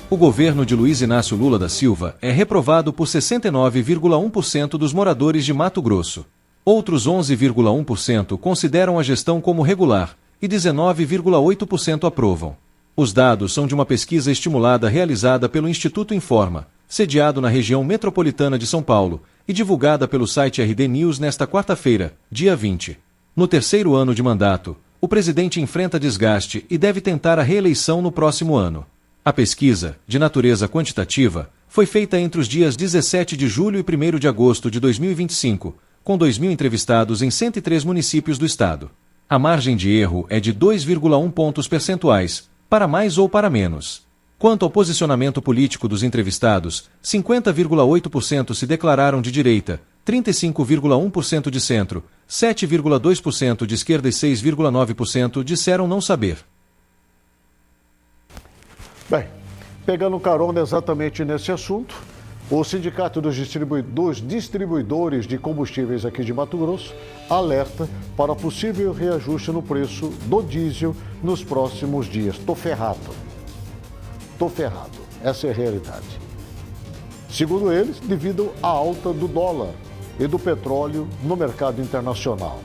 O governo de Luiz Inácio Lula da Silva é reprovado por 69,1% dos moradores de Mato Grosso. Outros 11,1% consideram a gestão como regular e 19,8% aprovam. Os dados são de uma pesquisa estimulada realizada pelo Instituto Informa, sediado na região metropolitana de São Paulo, e divulgada pelo site RD News nesta quarta-feira, dia 20. No terceiro ano de mandato, o presidente enfrenta desgaste e deve tentar a reeleição no próximo ano. A pesquisa, de natureza quantitativa, foi feita entre os dias 17 de julho e 1º de agosto de 2025, com 2.000 entrevistados em 103 municípios do estado. A margem de erro é de 2,1 pontos percentuais, para mais ou para menos. Quanto ao posicionamento político dos entrevistados, 50,8% se declararam de direita, 35,1% de centro, 7,2% de esquerda e 6,9% disseram não saber. Bem, pegando carona exatamente nesse assunto, o Sindicato dos Distribuidores de Combustíveis aqui de Mato Grosso alerta para possível reajuste no preço do diesel nos próximos dias. Tô ferrado. Essa é a realidade. Segundo eles, devido à alta do dólar e do petróleo no mercado internacional.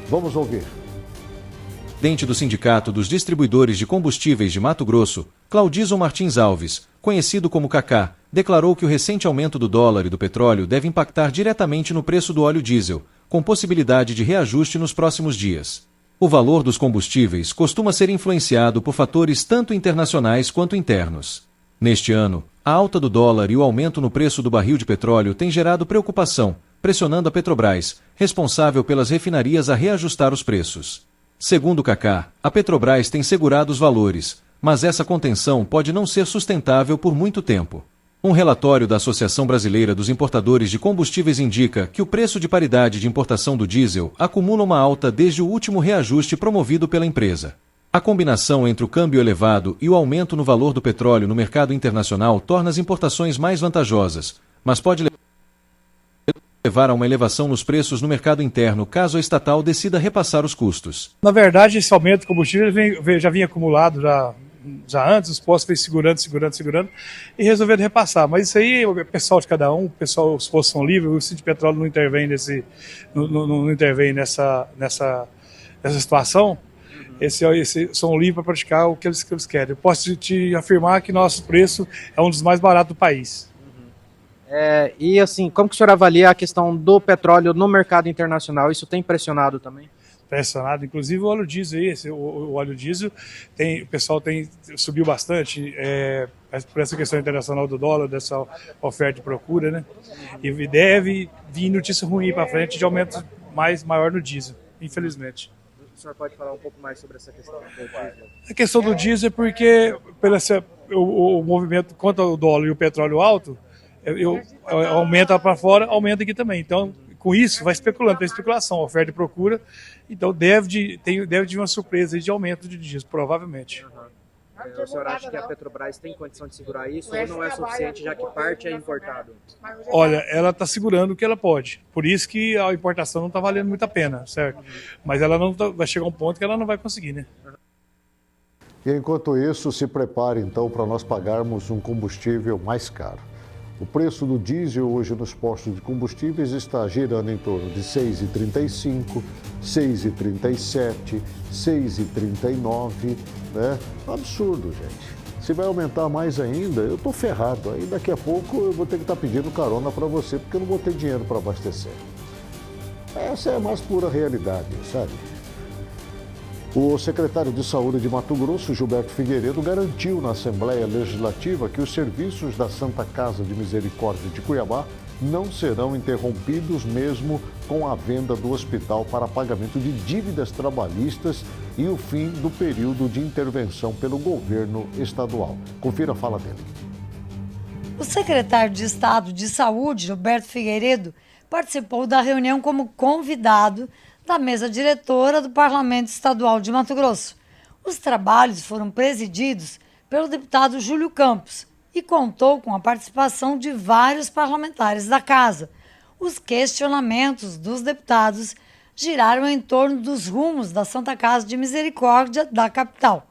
Vamos ouvir. O presidente do Sindicato dos Distribuidores de Combustíveis de Mato Grosso, Claudison Martins Alves, conhecido como Cacá, declarou que o recente aumento do dólar e do petróleo deve impactar diretamente no preço do óleo diesel, com possibilidade de reajuste nos próximos dias. O valor dos combustíveis costuma ser influenciado por fatores tanto internacionais quanto internos. Neste ano, a alta do dólar e o aumento no preço do barril de petróleo têm gerado preocupação, pressionando a Petrobras, responsável pelas refinarias a reajustar os preços. Segundo Cacá, a Petrobras tem segurado os valores, mas essa contenção pode não ser sustentável por muito tempo. Um relatório da Associação Brasileira dos Importadores de Combustíveis indica que o preço de paridade de importação do diesel acumula uma alta desde o último reajuste promovido pela empresa. A combinação entre o câmbio elevado e o aumento no valor do petróleo no mercado internacional torna as importações mais vantajosas, mas pode levar a uma elevação nos preços no mercado interno caso a estatal decida repassar os custos. Na verdade, esse aumento de combustível já vinha acumulado já antes, os postos vêm segurando e resolveram repassar. Mas isso aí é pessoal de cada um, os postos são livres, o Sindicato de Petróleo não intervém, nessa situação. Esse são livres para praticar o que eles querem. Eu posso te afirmar que nosso preço é um dos mais baratos do país. E assim, como que o senhor avalia a questão do petróleo no mercado internacional? Isso tem pressionado também? pré-sanado, inclusive o óleo diesel aí, o óleo diesel, o pessoal subiu bastante por essa questão internacional do dólar, dessa oferta e procura, né? E deve vir notícia ruim para frente de aumento maior no diesel, infelizmente. O senhor pode falar um pouco mais sobre essa questão do diesel? A questão do diesel é porque o movimento contra o dólar e o petróleo alto, aumenta para fora, aumenta aqui também. Então, com isso, vai especulando, tem especulação, oferta e procura. Então, deve vir uma surpresa de aumento de diesel, provavelmente. O senhor acha que a Petrobras tem condição de segurar isso ou não é suficiente, já que parte é importado? Olha, ela está segurando o que ela pode. Por isso que a importação não está valendo muito a pena, certo? Mas ela não vai chegar a um ponto que ela não vai conseguir, né? E enquanto isso, se prepare então para nós pagarmos um combustível mais caro. O preço do diesel hoje nos postos de combustíveis está girando em torno de R$ 6,35, R$ 6,37, R$ 6,39, né? Absurdo, gente. Se vai aumentar mais ainda, eu estou ferrado. Aí daqui a pouco eu vou ter que estar pedindo carona para você, porque eu não vou ter dinheiro para abastecer. Essa é a mais pura realidade, sabe? O secretário de Saúde de Mato Grosso, Gilberto Figueiredo, garantiu na Assembleia Legislativa que os serviços da Santa Casa de Misericórdia de Cuiabá não serão interrompidos mesmo com a venda do hospital para pagamento de dívidas trabalhistas e o fim do período de intervenção pelo governo estadual. Confira a fala dele. O secretário de Estado de Saúde, Gilberto Figueiredo, participou da reunião como convidado da mesa diretora do Parlamento Estadual de Mato Grosso. Os trabalhos foram presididos pelo deputado Júlio Campos e contou com a participação de vários parlamentares da casa. Os questionamentos dos deputados giraram em torno dos rumos da Santa Casa de Misericórdia da capital.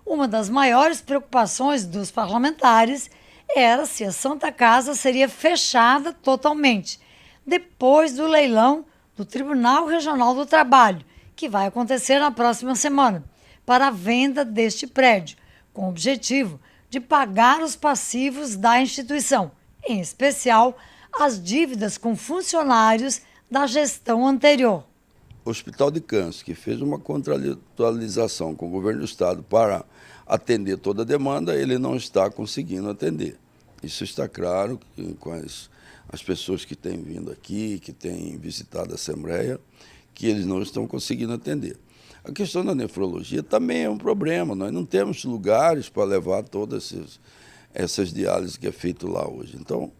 Uma das maiores preocupações dos parlamentares era se a Santa Casa seria fechada totalmente, depois do leilão do Tribunal Regional do Trabalho, que vai acontecer na próxima semana, para a venda deste prédio, com o objetivo de pagar os passivos da instituição, em especial as dívidas com funcionários da gestão anterior. O Hospital de Câncer, que fez uma contratualização com o governo do estado para atender toda a demanda, ele não está conseguindo atender. Isso está claro com as pessoas que têm vindo aqui, que têm visitado a Assembleia, que eles não estão conseguindo atender. A questão da nefrologia também é um problema. Nós não temos lugares para levar todas essas diálises que é feito lá hoje. Então,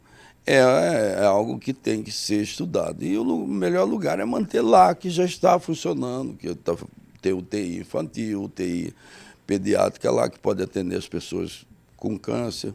é algo que tem que ser estudado. E o melhor lugar é manter lá, que já está funcionando, que tem UTI infantil, UTI pediátrica lá, que pode atender as pessoas com câncer.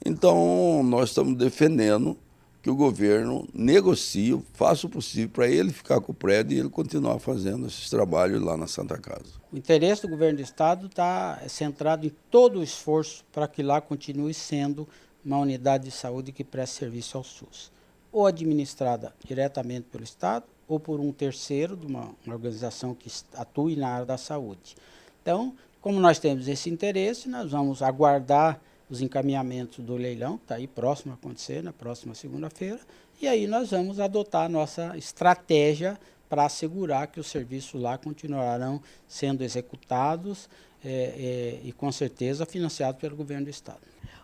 Então, nós estamos defendendo que o governo negocie, faça o possível para ele ficar com o prédio e ele continuar fazendo esses trabalhos lá na Santa Casa. O interesse do governo do estado está centrado em todo o esforço para que lá continue sendo uma unidade de saúde que preste serviço ao SUS, ou administrada diretamente pelo estado ou por um terceiro de uma organização que atue na área da saúde. Então, como nós temos esse interesse, nós vamos aguardar os encaminhamentos do leilão, que está aí próximo a acontecer, na próxima segunda-feira, e aí nós vamos adotar a nossa estratégia para assegurar que os serviços lá continuarão sendo executados e, com certeza, financiados pelo governo do estado.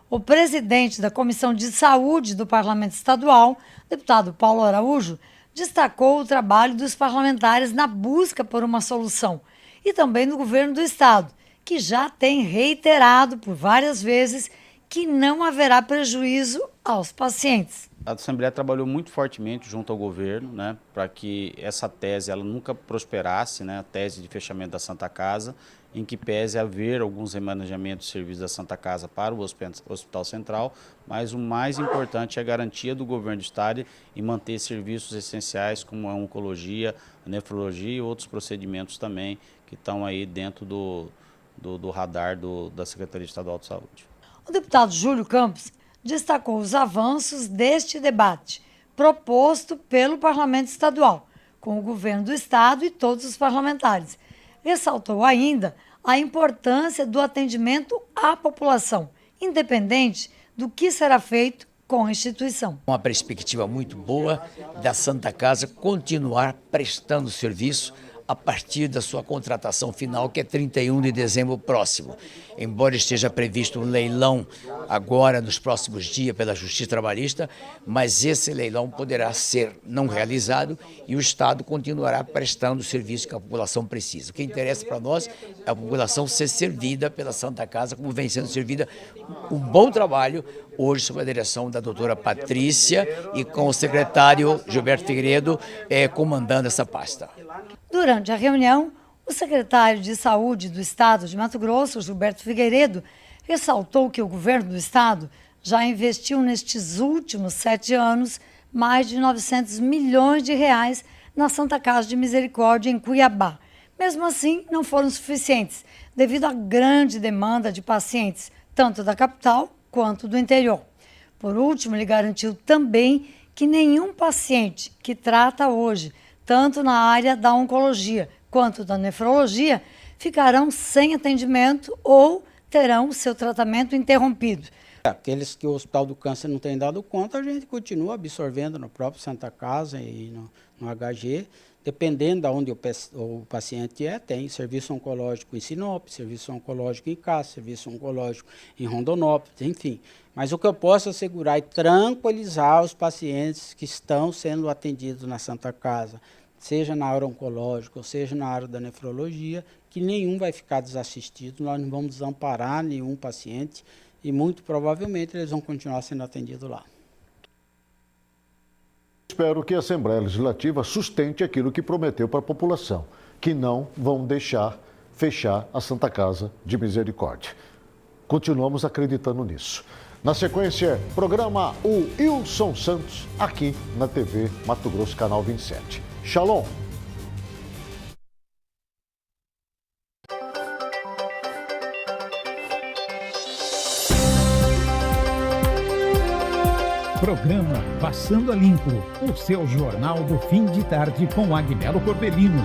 O presidente da Comissão de Saúde do Parlamento Estadual, deputado Paulo Araújo, destacou o trabalho dos parlamentares na busca por uma solução e também do governo do estado, que já tem reiterado por várias vezes que não haverá prejuízo aos pacientes. A Assembleia trabalhou muito fortemente junto ao governo, né, para que essa tese ela nunca prosperasse, né, a tese de fechamento da Santa Casa, em que pese haver alguns remanejamentos de serviços da Santa Casa para o Hospital Central, mas o mais importante é a garantia do governo do estado em manter serviços essenciais como a oncologia, a nefrologia e outros procedimentos também que estão aí dentro do radar da Secretaria Estadual de Saúde. O deputado Júlio Campos destacou os avanços deste debate proposto pelo Parlamento Estadual, com o governo do estado e todos os parlamentares. Ressaltou ainda a importância do atendimento à população, independente do que será feito com a instituição. Uma perspectiva muito boa da Santa Casa continuar prestando serviço a partir da sua contratação final, que é 31 de dezembro próximo. Embora esteja previsto um leilão agora, nos próximos dias, pela Justiça Trabalhista, mas esse leilão poderá ser não realizado e o Estado continuará prestando o serviço que a população precisa. O que interessa para nós é a população ser servida pela Santa Casa, como vem sendo servida, um bom trabalho, hoje sob a direção da doutora Patrícia e com o secretário Gilberto Figueiredo comandando essa pasta. Durante a reunião, o secretário de Saúde do Estado de Mato Grosso, Gilberto Figueiredo, ressaltou que o governo do Estado já investiu nestes últimos 7 anos mais de 900 milhões de reais na Santa Casa de Misericórdia em Cuiabá. Mesmo assim, não foram suficientes, devido à grande demanda de pacientes, tanto da capital quanto do interior. Por último, ele garantiu também que nenhum paciente que trata hoje, tanto na área da oncologia quanto da nefrologia, ficarão sem atendimento ou terão seu tratamento interrompido. Aqueles que o Hospital do Câncer não tem dado conta, a gente continua absorvendo no próprio Santa Casa e no HG, dependendo de onde o paciente tem serviço oncológico em Sinop, serviço oncológico em Cássio, serviço oncológico em Rondonópolis, enfim. Mas o que eu posso assegurar é tranquilizar os pacientes que estão sendo atendidos na Santa Casa, seja na área oncológica ou seja na área da nefrologia, que nenhum vai ficar desassistido, nós não vamos desamparar nenhum paciente e muito provavelmente eles vão continuar sendo atendidos lá. Espero que a Assembleia Legislativa sustente aquilo que prometeu para a população, que não vão deixar fechar a Santa Casa de Misericórdia. Continuamos acreditando nisso. Na sequência, programa o Wilson Santos, aqui na TV Mato Grosso, canal 27. Shalom! Programa Passando a Limpo, o seu jornal do fim de tarde com Agnello Corbellino.